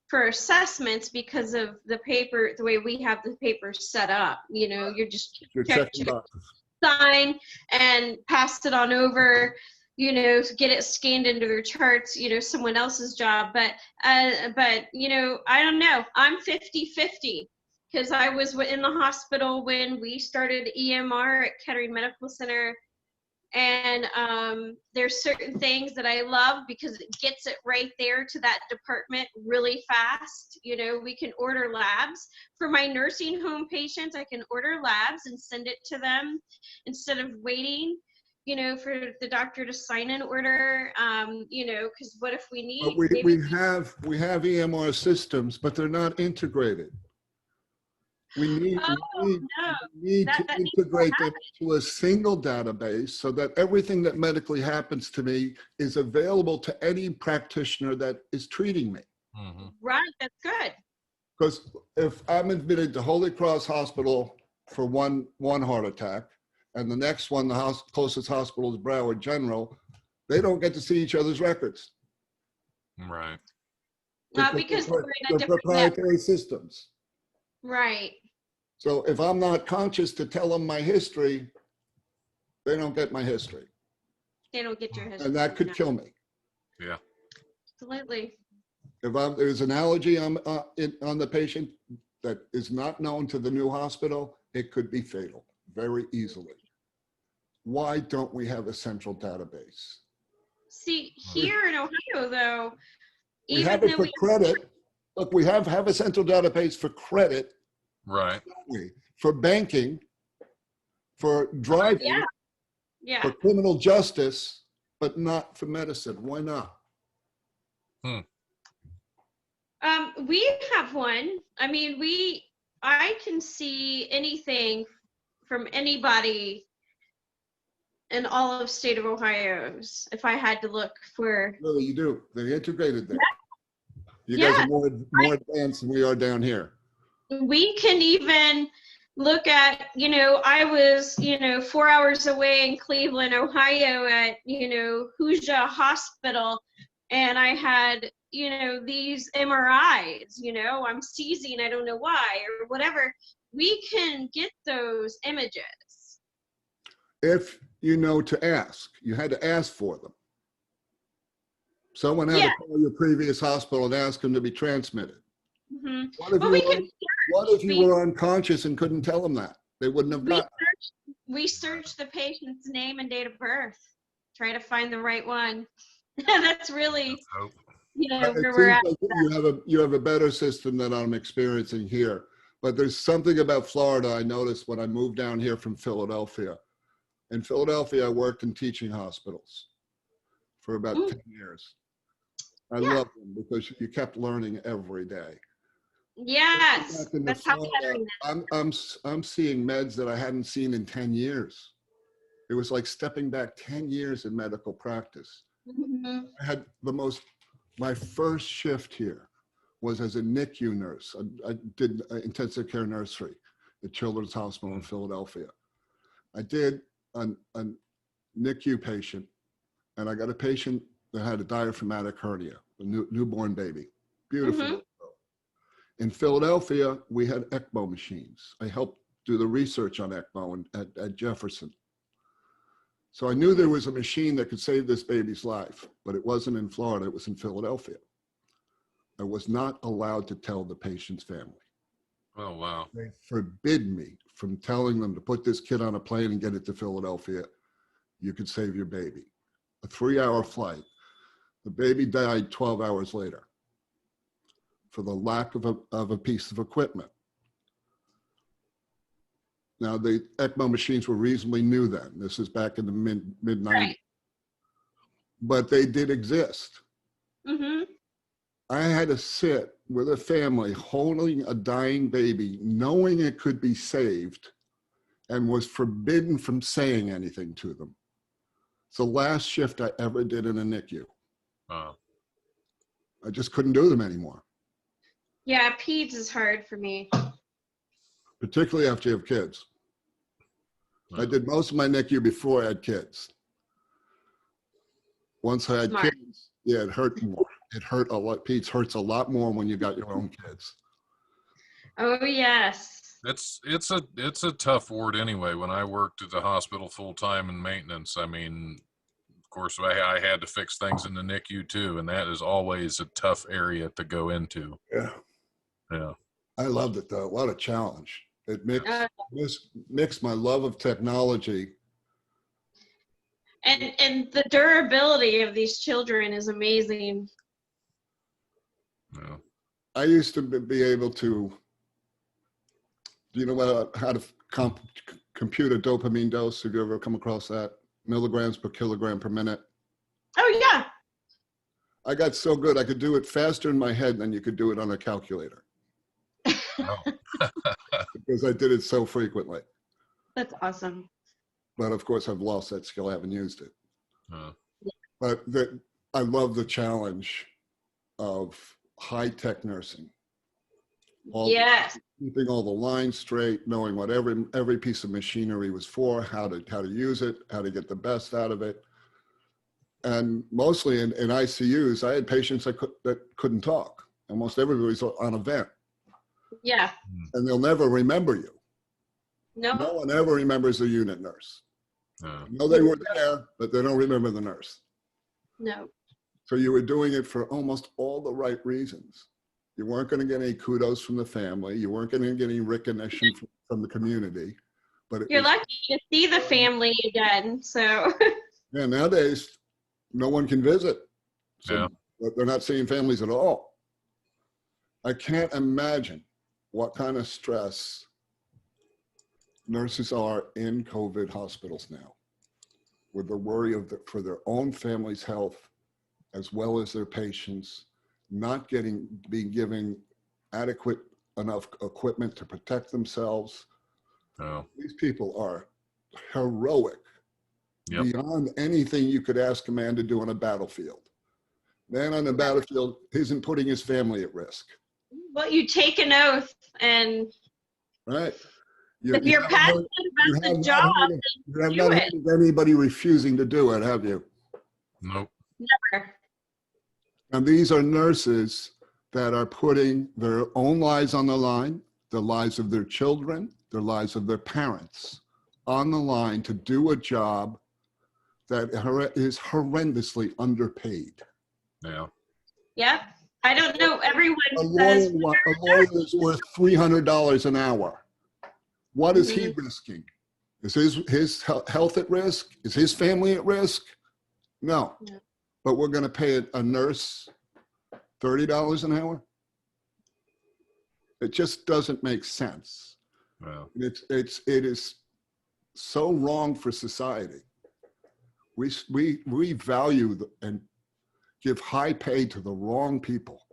Speaker 4: for assessments because of the paper, the way we have the paper set up. You know, you're just
Speaker 5: You're checking boxes.
Speaker 4: sign and pass it on over. get it scanned into their charts, someone else's job. But I don't know. I'm 50-50 because I was in the hospital when we started EMR at Kettering Medical Center. And there's certain things that I love because it gets it right there to that department really fast. We can order labs for my nursing home patients. I can order labs and send it to them instead of waiting, for the doctor to sign an order. Because what if we need?
Speaker 5: But we have EMR systems, but they're not integrated. We need to integrate them to a single database so that everything that medically happens to me is available to any practitioner that is treating me.
Speaker 1: Mm-hmm.
Speaker 4: Right, that's good.
Speaker 5: Because if I'm admitted to Holy Cross Hospital for one heart attack, and the next one, the closest hospital is Broward General, they don't get to see each other's records.
Speaker 1: Right.
Speaker 4: Because we're in a
Speaker 5: they're
Speaker 4: different
Speaker 5: proprietary systems.
Speaker 4: Right.
Speaker 5: So if I'm not conscious to tell them my history, they don't get my history.
Speaker 4: They don't get your history.
Speaker 5: And that could kill me.
Speaker 1: Yeah.
Speaker 4: Absolutely.
Speaker 5: If there's an allergy on the patient that is not known to the new hospital, it could be fatal very easily. Why don't we have a central database?
Speaker 4: See, here in Ohio, though,
Speaker 5: We have it for credit. Look, we have a central database for credit.
Speaker 1: Right.
Speaker 5: For banking, for driving,
Speaker 4: yeah.
Speaker 5: for criminal justice, but not for medicine. Why not?
Speaker 4: We have one. I mean, I can see anything from anybody in all of state of Ohio's if I had to look for.
Speaker 5: No, you do. They integrated that. You guys are more advanced than we are down here.
Speaker 4: We can even look at, I was, 4 hours away in Cleveland, Ohio at, Hooja Hospital, and I had, these MRIs, I'm seizing, I don't know why, or whatever. We can get those images.
Speaker 5: If you know to ask, you had to ask for them. Someone had to call your previous hospital and ask them to be transmitted.
Speaker 4: Mm-hmm.
Speaker 5: What if you were unconscious and couldn't tell them that? They wouldn't have got.
Speaker 4: We searched the patient's name and date of birth, try to find the right one. That's really, where we're at.
Speaker 5: Like you have a better system than I'm experiencing here. But there's something about Florida I noticed when I moved down here from Philadelphia. In Philadelphia, I worked in teaching hospitals for about 10 years. I loved them because you kept learning every day.
Speaker 4: Yes, that's how Kettering
Speaker 5: is. I'm seeing meds that I hadn't seen in 10 years. It was like stepping back 10 years in medical practice.
Speaker 4: Mm-hmm.
Speaker 5: I had my first shift here was as a NICU nurse. I did intensive care nursery at Children's Hospital in Philadelphia. I did a NICU patient, and I got a patient that had a diaphragmatic hernia, a newborn baby. Beautiful. Mm-hmm. In Philadelphia, we had ECMO machines. I helped do the research on ECMO at Jefferson. So I knew there was a machine that could save this baby's life, but it wasn't in Florida, it was in Philadelphia. I was not allowed to tell the patient's family.
Speaker 1: Oh, wow.
Speaker 5: They forbid me from telling them to put this kid on a plane and get it to Philadelphia. You could save your baby. A 3-hour flight. The baby died 12 hours later for the lack of a piece of equipment. Now, the ECMO machines were reasonably new then. This is back in the mid-90s. Right. But they did exist.
Speaker 4: Mm-hmm.
Speaker 5: I had to sit with a family holding a dying baby, knowing it could be saved, and was forbidden from saying anything to them. It's the last shift I ever did in a NICU. I just couldn't do them anymore.
Speaker 4: Yeah, peds is hard for me.
Speaker 5: Particularly after you have kids. I did most of my NICU before I had kids. Once I had kids, it hurt more. It hurt a lot. Peds hurts a lot more when you got your own kids.
Speaker 4: Oh, yes.
Speaker 1: It's a tough ward anyway. When I worked at the hospital full time in maintenance, I mean, course, I had to fix things in the NICU too, and that is always a tough area to go into.
Speaker 5: Yeah.
Speaker 1: Yeah.
Speaker 5: I loved it though. What a challenge. It
Speaker 4: Uh,
Speaker 5: mixed my love of technology.
Speaker 4: and the durability of these children is amazing.
Speaker 1: Yeah.
Speaker 5: I used to be able to, do you know how to compute a dopamine dose? Have you ever come across that? Milligrams per kilogram per minute.
Speaker 4: Oh yeah.
Speaker 5: I got so good, I could do it faster in my head than you could do it on a calculator
Speaker 1: Oh.
Speaker 5: because I did it so frequently.
Speaker 4: That's awesome.
Speaker 5: But of course, I've lost that skill. I haven't used it.
Speaker 1: Uh,
Speaker 5: But I love the challenge of high-tech nursing.
Speaker 4: Yes.
Speaker 5: Keeping all the lines straight, knowing what every piece of machinery was for, how to use it, how to get the best out of it. And mostly in ICUs, I had patients that couldn't talk. Almost everybody's on a vent,
Speaker 4: Yeah.
Speaker 5: and they'll never remember you.
Speaker 4: No.
Speaker 5: No one ever remembers a unit nurse.
Speaker 1: uh,
Speaker 5: No, they were there, but they don't remember the nurse.
Speaker 4: No.
Speaker 5: So you were doing it for almost all the right reasons. You weren't going to get any kudos from the family. You weren't going to get any recognition from the community. But
Speaker 4: You're lucky to see the family again. So
Speaker 5: Yeah, nowadays, no one can visit.
Speaker 1: Yeah.
Speaker 5: So they're not seeing families at all. I can't imagine what kind of stress nurses are in COVID hospitals now, with the worry for their own family's health, as well as their patients, not being given adequate enough equipment to protect themselves.
Speaker 1: oh,
Speaker 5: These people are heroic,
Speaker 1: Yep.
Speaker 5: beyond anything you could ask a man to do on a battlefield. Man on the battlefield isn't putting his family at risk,
Speaker 4: well, you take an oath, and
Speaker 5: right?
Speaker 4: if you're passionate about the job,
Speaker 5: You have
Speaker 4: do
Speaker 5: not
Speaker 4: it.
Speaker 5: heard of anybody refusing to do it, have you?
Speaker 1: nope.
Speaker 4: never.
Speaker 5: And these are nurses that are putting their own lives on the line, the lives of their children, the lives of their parents on the line to do a job that is horrendously underpaid.
Speaker 1: Yeah.
Speaker 4: Yep. I don't know. Everyone
Speaker 5: A
Speaker 4: says
Speaker 5: lawyer is worth $300 an hour. What is he
Speaker 4: Mhm.
Speaker 5: risking? Is his health at risk? Is his family at risk? No.
Speaker 4: No.
Speaker 5: But we're going to pay a nurse $30 an hour? It just doesn't make sense.
Speaker 1: Well,
Speaker 5: It is so wrong for society. We value and give high pay to the wrong people.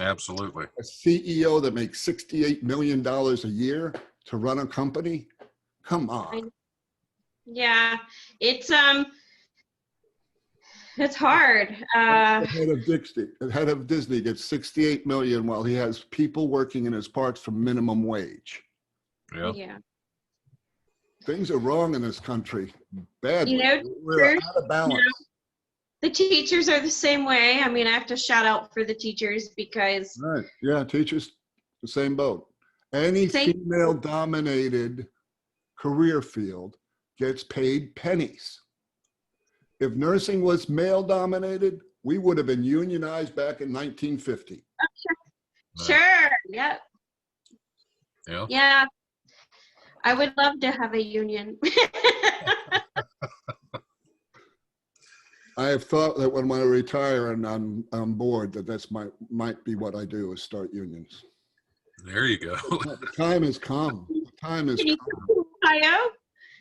Speaker 1: absolutely.
Speaker 5: A CEO that makes $68 million a year to run a company? Come on.
Speaker 4: yeah, it's hard.
Speaker 5: The head of Disney gets 68 million while he has people working in his parks for minimum wage.
Speaker 1: Yeah.
Speaker 4: Yeah.
Speaker 5: Things are wrong in this country badly.
Speaker 4: You know,
Speaker 5: We're out of balance.
Speaker 4: The teachers are the same way. I mean, I have to shout out for the teachers because
Speaker 5: Right. Yeah, teachers, the same boat. Any
Speaker 4: Same-
Speaker 5: female-dominated career field gets paid pennies. If nursing was male-dominated, we would have been unionized back in 1950.
Speaker 4: sure, yep,
Speaker 1: Yeah.
Speaker 4: yeah. I would love to have a union.
Speaker 5: I have thought that when I retire and I'm bored, that's might be what I do, is start unions.
Speaker 1: There you go.
Speaker 5: The time has come. The time has
Speaker 4: Can you
Speaker 5: come.
Speaker 4: come to Ohio?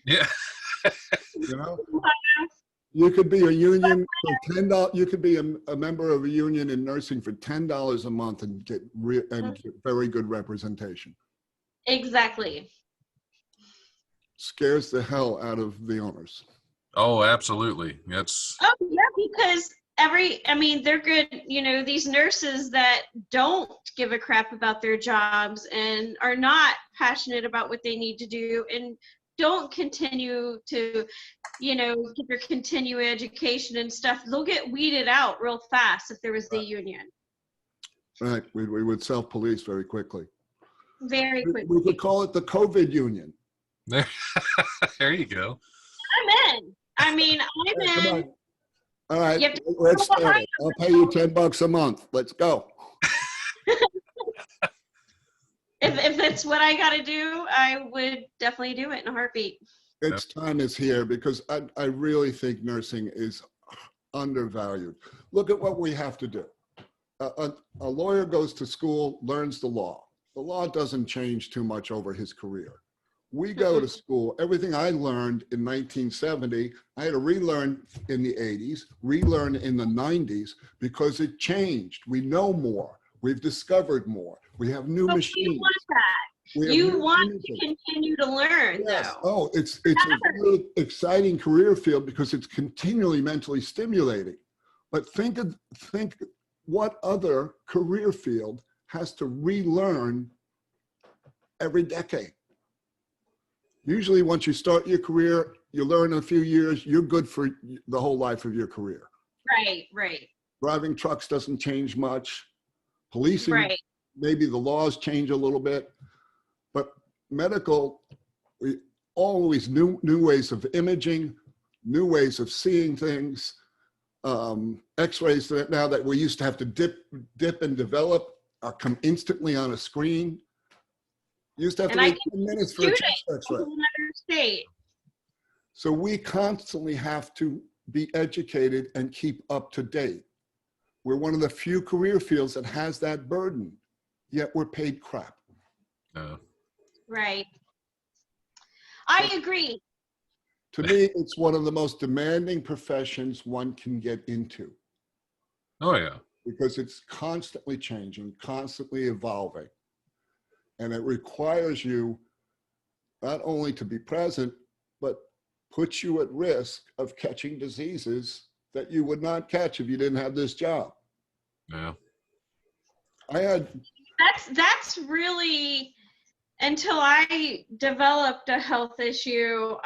Speaker 1: Yeah.
Speaker 5: You know, you could be a union for $10. You could be a member of a union in nursing for $10 a month and get very good representation.
Speaker 4: Exactly.
Speaker 5: Scares the hell out of the owners.
Speaker 1: Oh, absolutely. That's
Speaker 4: Oh yeah, because they're good, these nurses that don't give a crap about their jobs and are not passionate about what they need to do and don't continue to, get their continuing education and stuff. They'll get weeded out real fast if there was the union.
Speaker 5: Right. We would self-police very quickly.
Speaker 4: Very
Speaker 5: We
Speaker 4: quickly.
Speaker 5: could call it the COVID union.
Speaker 1: there. There you go.
Speaker 4: I'm in. I'm
Speaker 5: Hey, come
Speaker 4: in.
Speaker 5: on. All right,
Speaker 4: You have to
Speaker 5: let's
Speaker 4: go
Speaker 5: start
Speaker 4: behind
Speaker 5: it. I'll pay you $10 a month. Let's go.
Speaker 4: If that's what I got to do, I would definitely do it in a heartbeat.
Speaker 5: Its time is here because I really think nursing is undervalued. Look at what we have to do. A lawyer goes to school, learns the law. The law doesn't change too much over his career. We go to school, everything I learned in 1970, I had to relearn in the 80s, relearn in the 90s because it changed. We know more. We've discovered more. We have new
Speaker 4: But
Speaker 5: machines.
Speaker 4: you want that.
Speaker 5: We have
Speaker 4: You
Speaker 5: new
Speaker 4: want
Speaker 5: music.
Speaker 4: to continue to learn,
Speaker 5: Yes.
Speaker 4: though.
Speaker 5: Oh, it's a really exciting career field because it's continually mentally stimulating. But think what other career field has to relearn every decade. Usually once you start your career, you learn in a few years, you're good for the whole life of your career.
Speaker 4: Right.
Speaker 5: Driving trucks doesn't change much. Policing,
Speaker 4: Right.
Speaker 5: maybe the laws change a little bit. But medical, we always new ways of imaging, new ways of seeing things. X-rays that now that we used to have to dip and develop come instantly on a screen. Used to have to
Speaker 4: And I
Speaker 5: wait 10 minutes for a
Speaker 4: shoot
Speaker 5: chest
Speaker 4: it in
Speaker 5: X-ray.
Speaker 4: another state.
Speaker 5: So we constantly have to be educated and keep up to date. We're one of the few career fields that has that burden, yet we're paid crap.
Speaker 1: No.
Speaker 4: Right. I agree.
Speaker 5: To me, it's one of the most demanding professions one can get into
Speaker 1: Oh yeah.
Speaker 5: because it's constantly changing, constantly evolving. And it requires you not only to be present, but puts you at risk of catching diseases that you would not catch if you didn't have this job.
Speaker 1: Yeah.
Speaker 5: I had,
Speaker 4: That's really, until I developed a health issue,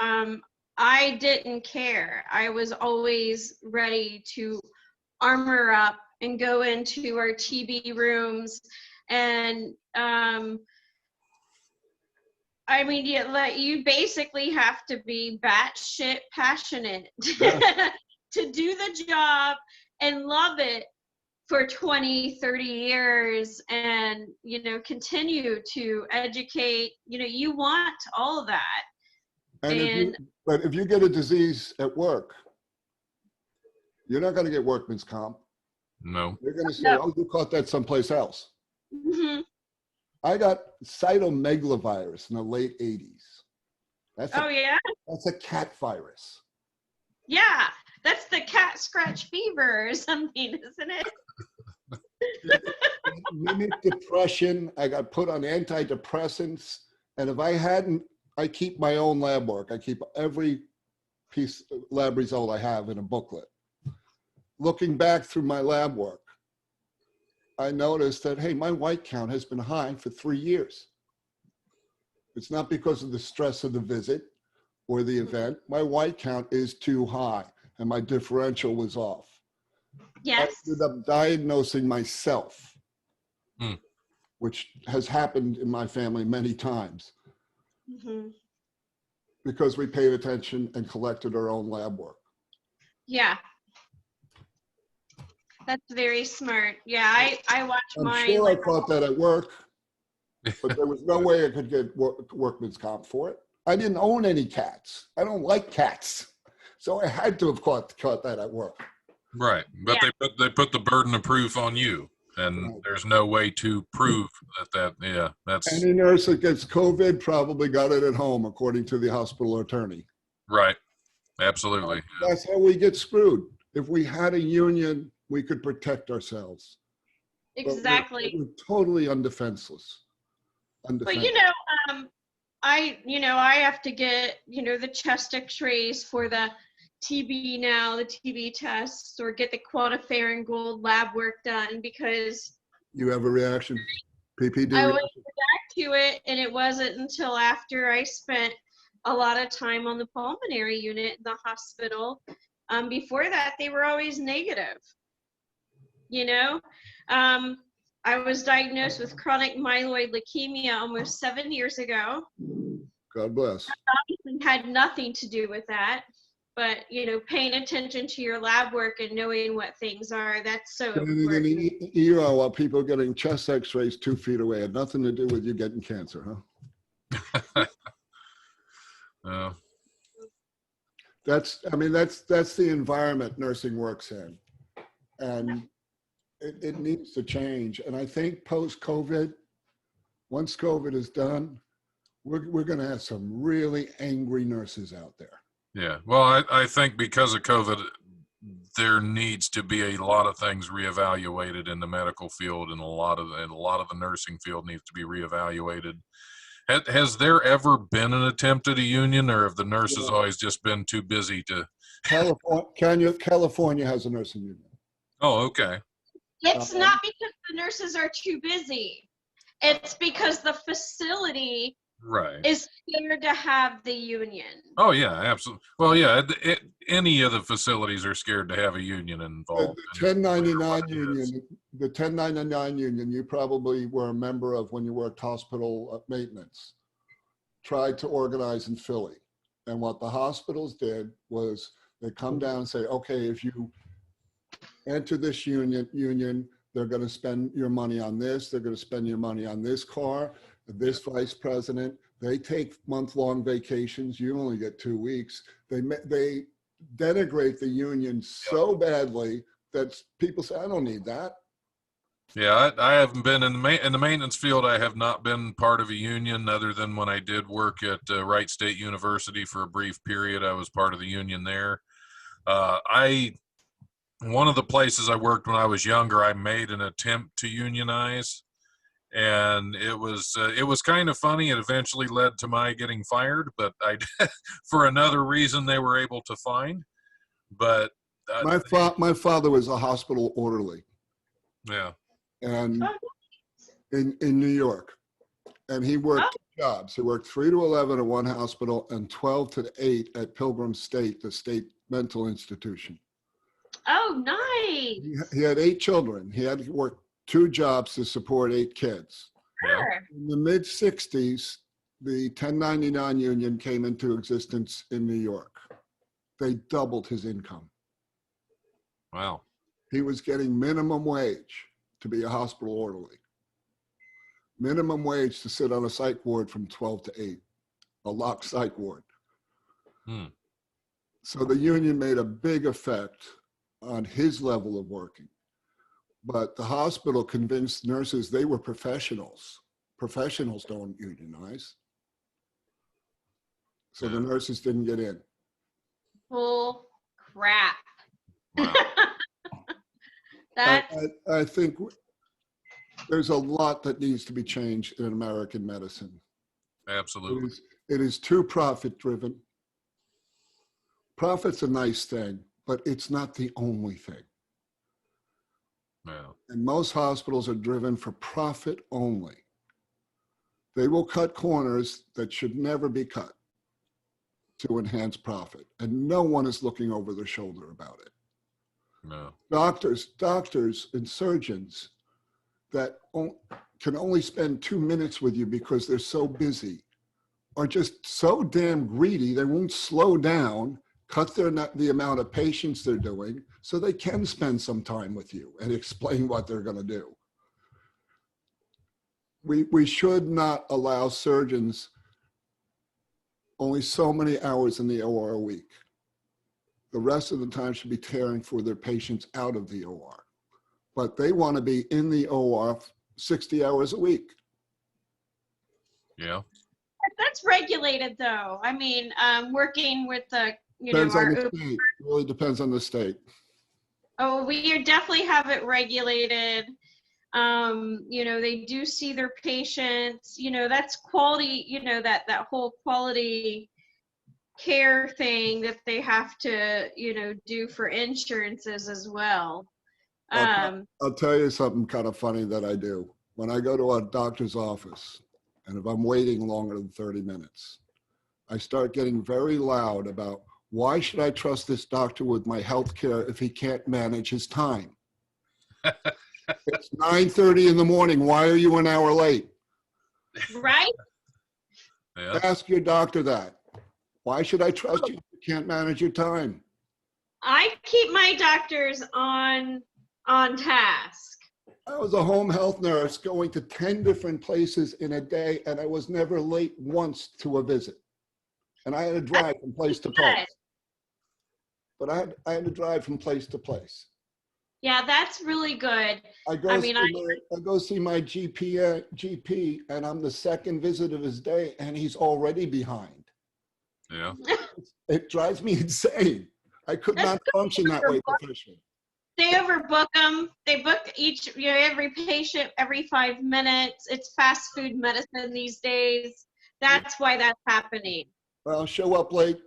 Speaker 4: I didn't care. I was always ready to armor up and go into our TB rooms. And I mean, you basically have to be batshit passionate to do the job and love it for 20, 30 years and, continue to educate. You want all of that.
Speaker 5: but if you get a disease at work, you're not going to get workman's comp.
Speaker 1: No.
Speaker 5: They're going to say,
Speaker 4: No.
Speaker 5: oh, you caught that someplace else.
Speaker 4: Mhm.
Speaker 5: I got cytomegalovirus in the late 80s. That's
Speaker 4: Oh, yeah?
Speaker 5: that's a cat virus.
Speaker 4: Yeah. That's the cat scratch fever or something, isn't it?
Speaker 5: Mimic depression. I got put on antidepressants. And if I hadn't, I keep my own lab work. I keep every piece of lab result I have in a booklet. Looking back through my lab work, I noticed that, hey, my white count has been high for 3 years. It's not because of the stress of the visit or the event. My white count is too high and my differential was off.
Speaker 4: Yes.
Speaker 5: I ended up diagnosing myself,
Speaker 1: Hmm.
Speaker 5: which has happened in my family many times
Speaker 4: Mhm.
Speaker 5: because we paid attention and collected our own lab work.
Speaker 4: Yeah. That's very smart. Yeah, I watch
Speaker 5: I'm
Speaker 4: mine.
Speaker 5: sure I caught that at work, but there was no way I could get workman's comp for it. I didn't own any cats. I don't like cats. So I had to have caught that at work.
Speaker 1: Right. But
Speaker 4: Yeah.
Speaker 1: they put the burden of proof on you. And
Speaker 5: Right.
Speaker 1: there's no way to prove that's
Speaker 5: Any nurse that gets COVID probably got it at home, according to the hospital attorney.
Speaker 1: right. Absolutely.
Speaker 5: That's how we get screwed. If we had a union, we could protect ourselves. But
Speaker 4: Exactly.
Speaker 5: we're totally undefenseless.
Speaker 4: But I have to get, the chest x-rays for the TB now, the TB tests, or get the quantiferin-gold lab work done because
Speaker 5: You have a reaction? PPD
Speaker 4: I
Speaker 5: reaction?
Speaker 4: went back to it, and it wasn't until after I spent a lot of time on the pulmonary unit in the hospital. Before that, they were always negative. I was diagnosed with chronic myeloid leukemia almost 7 years ago.
Speaker 5: God bless.
Speaker 4: Obviously had nothing to do with that, but paying attention to your lab work and knowing what things are, that's so
Speaker 5: In
Speaker 4: important.
Speaker 5: the ER, while people are getting chest x-rays 2 feet away, had nothing to do with you getting cancer, huh? That's the environment nursing works in. And it needs to change. And I think post-COVID, once COVID is done, we're going to have some really angry nurses out there.
Speaker 1: Yeah. Well, I think because of COVID, there needs to be a lot of things reevaluated in the medical field, and a lot of the nursing field needs to be reevaluated. Has there ever been an attempt at a union, or have the nurses always just been too busy to?
Speaker 5: California has a nursing union.
Speaker 1: Oh, okay.
Speaker 4: It's not because the nurses are too busy. It's because the facility is scared to have the union.
Speaker 1: Oh yeah, absolutely. Well, yeah, any of the facilities are scared to have a union involved.
Speaker 5: The 1099 union, the 1099 union, you probably were a member of when you worked hospital maintenance, tried to organize in Philly. And what the hospitals did was they come down and say, okay, if you enter this union, they're going to spend your money on this. They're going to spend your money on this car, this vice president. They take month-long vacations. You only get 2 weeks. They denigrate the union so badly that people say, I don't need that.
Speaker 1: Yeah, I haven't been in the maintenance field. I have not been part of a union other than when I did work at Wright State University for a brief period. I was part of the union there. One of the places I worked when I was younger, I made an attempt to unionize, and it was kind of funny. It eventually led to my getting fired, but for another reason they were able to find. But
Speaker 5: my father was a hospital orderly.
Speaker 1: Yeah.
Speaker 5: And in New York, and he worked jobs. He worked 3 to 11 at one hospital and 12 to 8 at Pilgrim State, the state mental institution.
Speaker 4: Oh, nice.
Speaker 5: He had 8 children. He had to work 2 jobs to support 8 kids.
Speaker 4: Sure.
Speaker 5: In the mid-60s, the 1099 union came into existence in New York. They doubled his income.
Speaker 1: Wow.
Speaker 5: He was getting minimum wage to be a hospital orderly. Minimum wage to sit on a psych ward from 12 to 8, a locked psych ward. So the union made a big effect on his level of working. But the hospital convinced nurses they were professionals. Professionals don't unionize. So the nurses didn't get in.
Speaker 4: Bull crap.
Speaker 1: Wow.
Speaker 5: I think there's a lot that needs to be changed in American medicine.
Speaker 1: Absolutely.
Speaker 5: It is too profit driven. Profit's a nice thing, but it's not the only thing.
Speaker 1: Yeah.
Speaker 5: And most hospitals are driven for profit only. They will cut corners that should never be cut to enhance profit. And no one is looking over their shoulder about it.
Speaker 1: No.
Speaker 5: Doctors and surgeons that can only spend 2 minutes with you because they're so busy are just so damn greedy, they won't slow down, cut the amount of patients they're doing so they can spend some time with you and explain what they're going to do. We should not allow surgeons only so many hours in the OR a week. The rest of the time should be caring for their patients out of the OR. But they want to be in the OR 60 hours a week.
Speaker 1: Yeah.
Speaker 4: That's regulated, though. I mean, working with the,
Speaker 5: Depends on the state. It really depends on the state.
Speaker 4: Oh, we definitely have it regulated. They do see their patients. That's quality. That whole quality care thing that they have to, do for insurances as well.
Speaker 5: I'll tell you something kind of funny that I do. When I go to a doctor's office, and if I'm waiting longer than 30 minutes, I start getting very loud about why should I trust this doctor with my health care if he can't manage his time? It's 9:30 in the morning. Why are you an hour late?
Speaker 4: Right?
Speaker 1: Yeah.
Speaker 5: Ask your doctor that. Why should I trust you if you can't manage your time?
Speaker 4: I keep my doctors on task.
Speaker 5: I was a home health nurse going to 10 different places in a day, and I was never late once to a visit. And I had to drive from place to place. But I had to drive from place to place.
Speaker 4: Yeah, that's really good.
Speaker 5: I go see my GP, and I'm the second visit of his day, and he's already behind.
Speaker 1: Yeah.
Speaker 5: It drives me insane. I could not function that way professionally.
Speaker 4: They overbook them. They book every patient every 5 minutes. It's fast food medicine these days. That's why that's happening.
Speaker 5: Well, show up late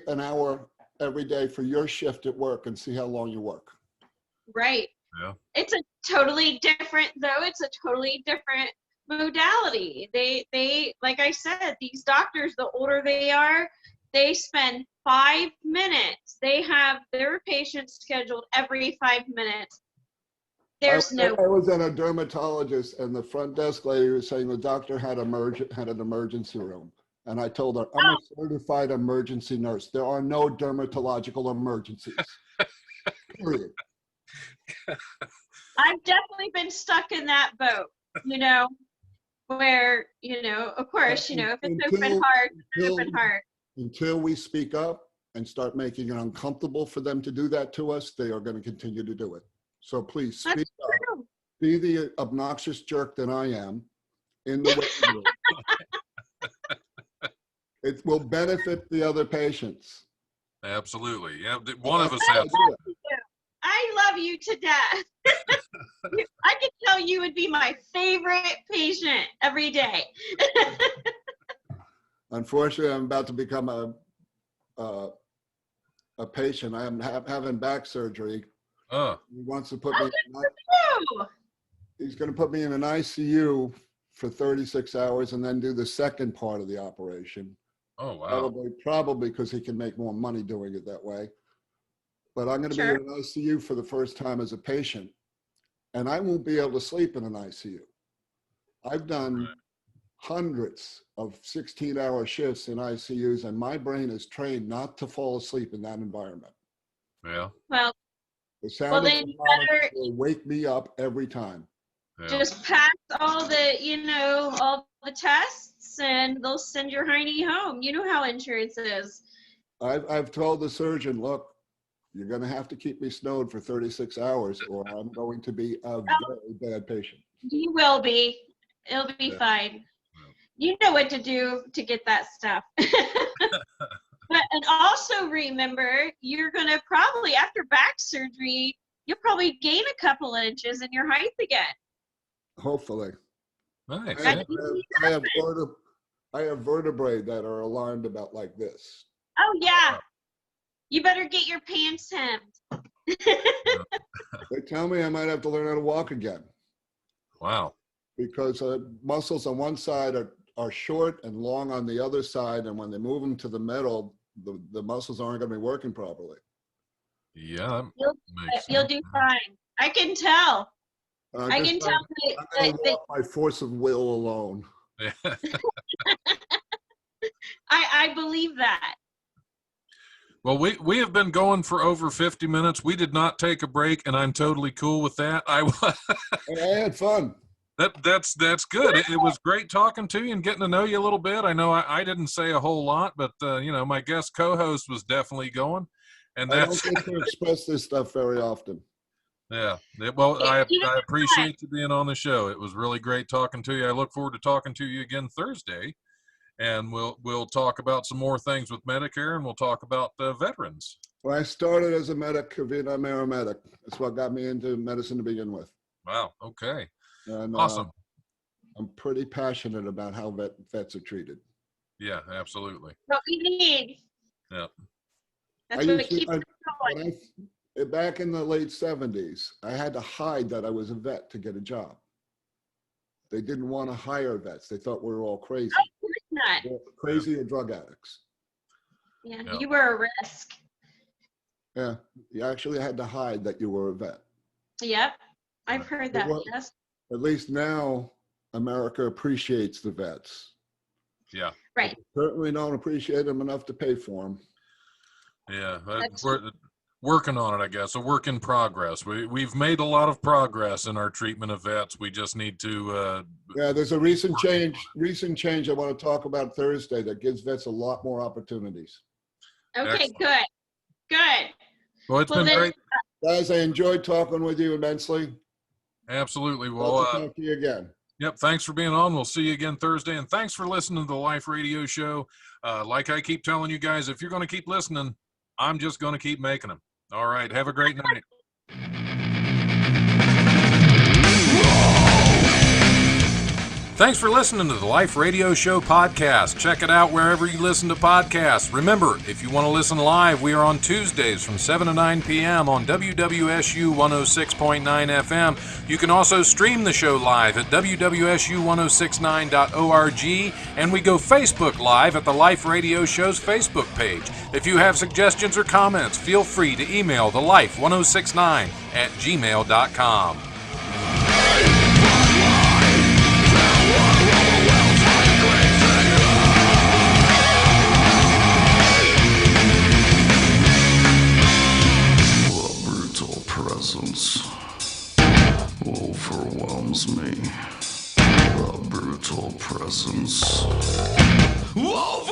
Speaker 5: an hour every day for your shift at work and see how long you work.
Speaker 4: Right.
Speaker 1: Yeah.
Speaker 4: It's a totally different modality. They like I said, these doctors, the older they are, they spend 5 minutes. They have their patients scheduled every 5 minutes. I
Speaker 5: was at a dermatologist, and the front desk lady was saying the doctor had an emergency room. And I told her, I'm a certified emergency nurse. There are no dermatological emergencies. Period.
Speaker 4: I've definitely been stuck in that boat, where, of course, if it's open heart, it's open heart.
Speaker 5: Until we speak up and start making it uncomfortable for them to do that to us, they are going to continue to do it. So please speak up. Be the obnoxious jerk that I am in the waiting room. It will benefit the other patients.
Speaker 1: Absolutely. Yeah, one of us has.
Speaker 4: I love you to death. I could tell you would be my favorite patient every day.
Speaker 5: Unfortunately, I'm about to become a patient. I am having back surgery. He wants to put me. He's going to put me in an ICU for 36 hours and then do the second part of the operation.
Speaker 1: Oh, wow.
Speaker 5: Probably because he can make more money doing it that way. But I'm going to be in an ICU for the first time as a patient, and I won't be able to sleep in an ICU. I've done hundreds of 16-hour shifts in ICUs, and my brain is trained not to fall asleep in that environment.
Speaker 1: Yeah.
Speaker 4: Well,
Speaker 5: the sound of the monitor will wake me up every time.
Speaker 1: Yeah.
Speaker 4: Just pass all the tests, and they'll send your hiney home. You know how insurance is.
Speaker 5: I've told the surgeon, look, you're going to have to keep me snowed for 36 hours, or I'm going to be a very bad patient.
Speaker 4: You will be. It'll be fine. You know what to do to get that stuff. And also remember, you're going to probably, after back surgery, you'll probably gain a couple inches in your height again.
Speaker 5: Hopefully.
Speaker 1: Nice.
Speaker 5: I have vertebrae that are alarmed about like this.
Speaker 4: Oh, yeah. You better get your pants hemmed.
Speaker 5: They tell me I might have to learn how to walk again.
Speaker 1: Wow.
Speaker 5: Because muscles on one side are short and long on the other side, and when they move them to the middle, the muscles aren't going to be working properly.
Speaker 1: Yeah.
Speaker 4: You'll do fine. I can tell. I can tell.
Speaker 5: I'm going to walk by force of will alone.
Speaker 4: I believe that.
Speaker 1: Well, we have been going for over 50 minutes. We did not take a break, and I'm totally cool with that.
Speaker 5: I had fun.
Speaker 1: That's good. It was great talking to you and getting to know you a little bit. I know I didn't say a whole lot, but my guest co-host was definitely going, and
Speaker 5: I don't get to express this stuff very often.
Speaker 1: Yeah. Well, I appreciate you being on the show. It was really great talking to you. I look forward to talking to you again Thursday, and we'll talk about some more things with Medicare, and we'll talk about veterans.
Speaker 5: Well, I started as a medic, a Vietnam era medic. That's what got me into medicine to begin with.
Speaker 1: Wow. Okay.
Speaker 5: And,
Speaker 1: awesome.
Speaker 5: I'm pretty passionate about how vets are treated.
Speaker 1: Yeah, absolutely.
Speaker 4: What we need.
Speaker 1: Yeah.
Speaker 4: That's what keeps us going.
Speaker 5: Back in the late 70s, I had to hide that I was a vet to get a job. They didn't want to hire vets. They thought we were all crazy.
Speaker 4: Of course not.
Speaker 5: Crazy or drug addicts.
Speaker 4: Yeah, you were a risk.
Speaker 5: Yeah, you actually had to hide that you were a vet.
Speaker 4: Yep, I've heard that, yes.
Speaker 5: At least now, America appreciates the vets.
Speaker 1: Yeah.
Speaker 4: Right.
Speaker 5: Certainly don't appreciate them enough to pay for them.
Speaker 1: Yeah.
Speaker 4: That's
Speaker 1: We're working on it, I guess. A work in progress. We've made a lot of progress in our treatment of vets. We just need to.
Speaker 5: Yeah, there's a recent change I want to talk about Thursday that gives vets a lot more opportunities.
Speaker 4: Okay,
Speaker 1: Excellent.
Speaker 4: good.
Speaker 1: Well, it's
Speaker 4: Well,
Speaker 1: been
Speaker 4: then-
Speaker 1: great.
Speaker 5: Guys, I enjoyed talking with you immensely.
Speaker 1: Absolutely.
Speaker 5: Love
Speaker 1: Well,
Speaker 5: to talk to you again.
Speaker 1: yep. Thanks for being on. We'll see you again Thursday. And thanks for listening to the Life Radio Show. Like I keep telling you guys, if you're going to keep listening, I'm just going to keep making them. All right. Have a great night. Thanks for listening to the Life Radio Show podcast. Check it out wherever you listen to podcasts. Remember, if you want to listen live, we are on Tuesdays from 7 to 9 p.m. on WWSU 106.9 FM. You can also stream the show live at WWSU1069.org, and we go Facebook Live at the Life Radio Show's Facebook page. If you have suggestions or comments, feel free to email thelife1069@gmail.com.
Speaker 2: Presence overwhelms me. The brutal presence. Whoa!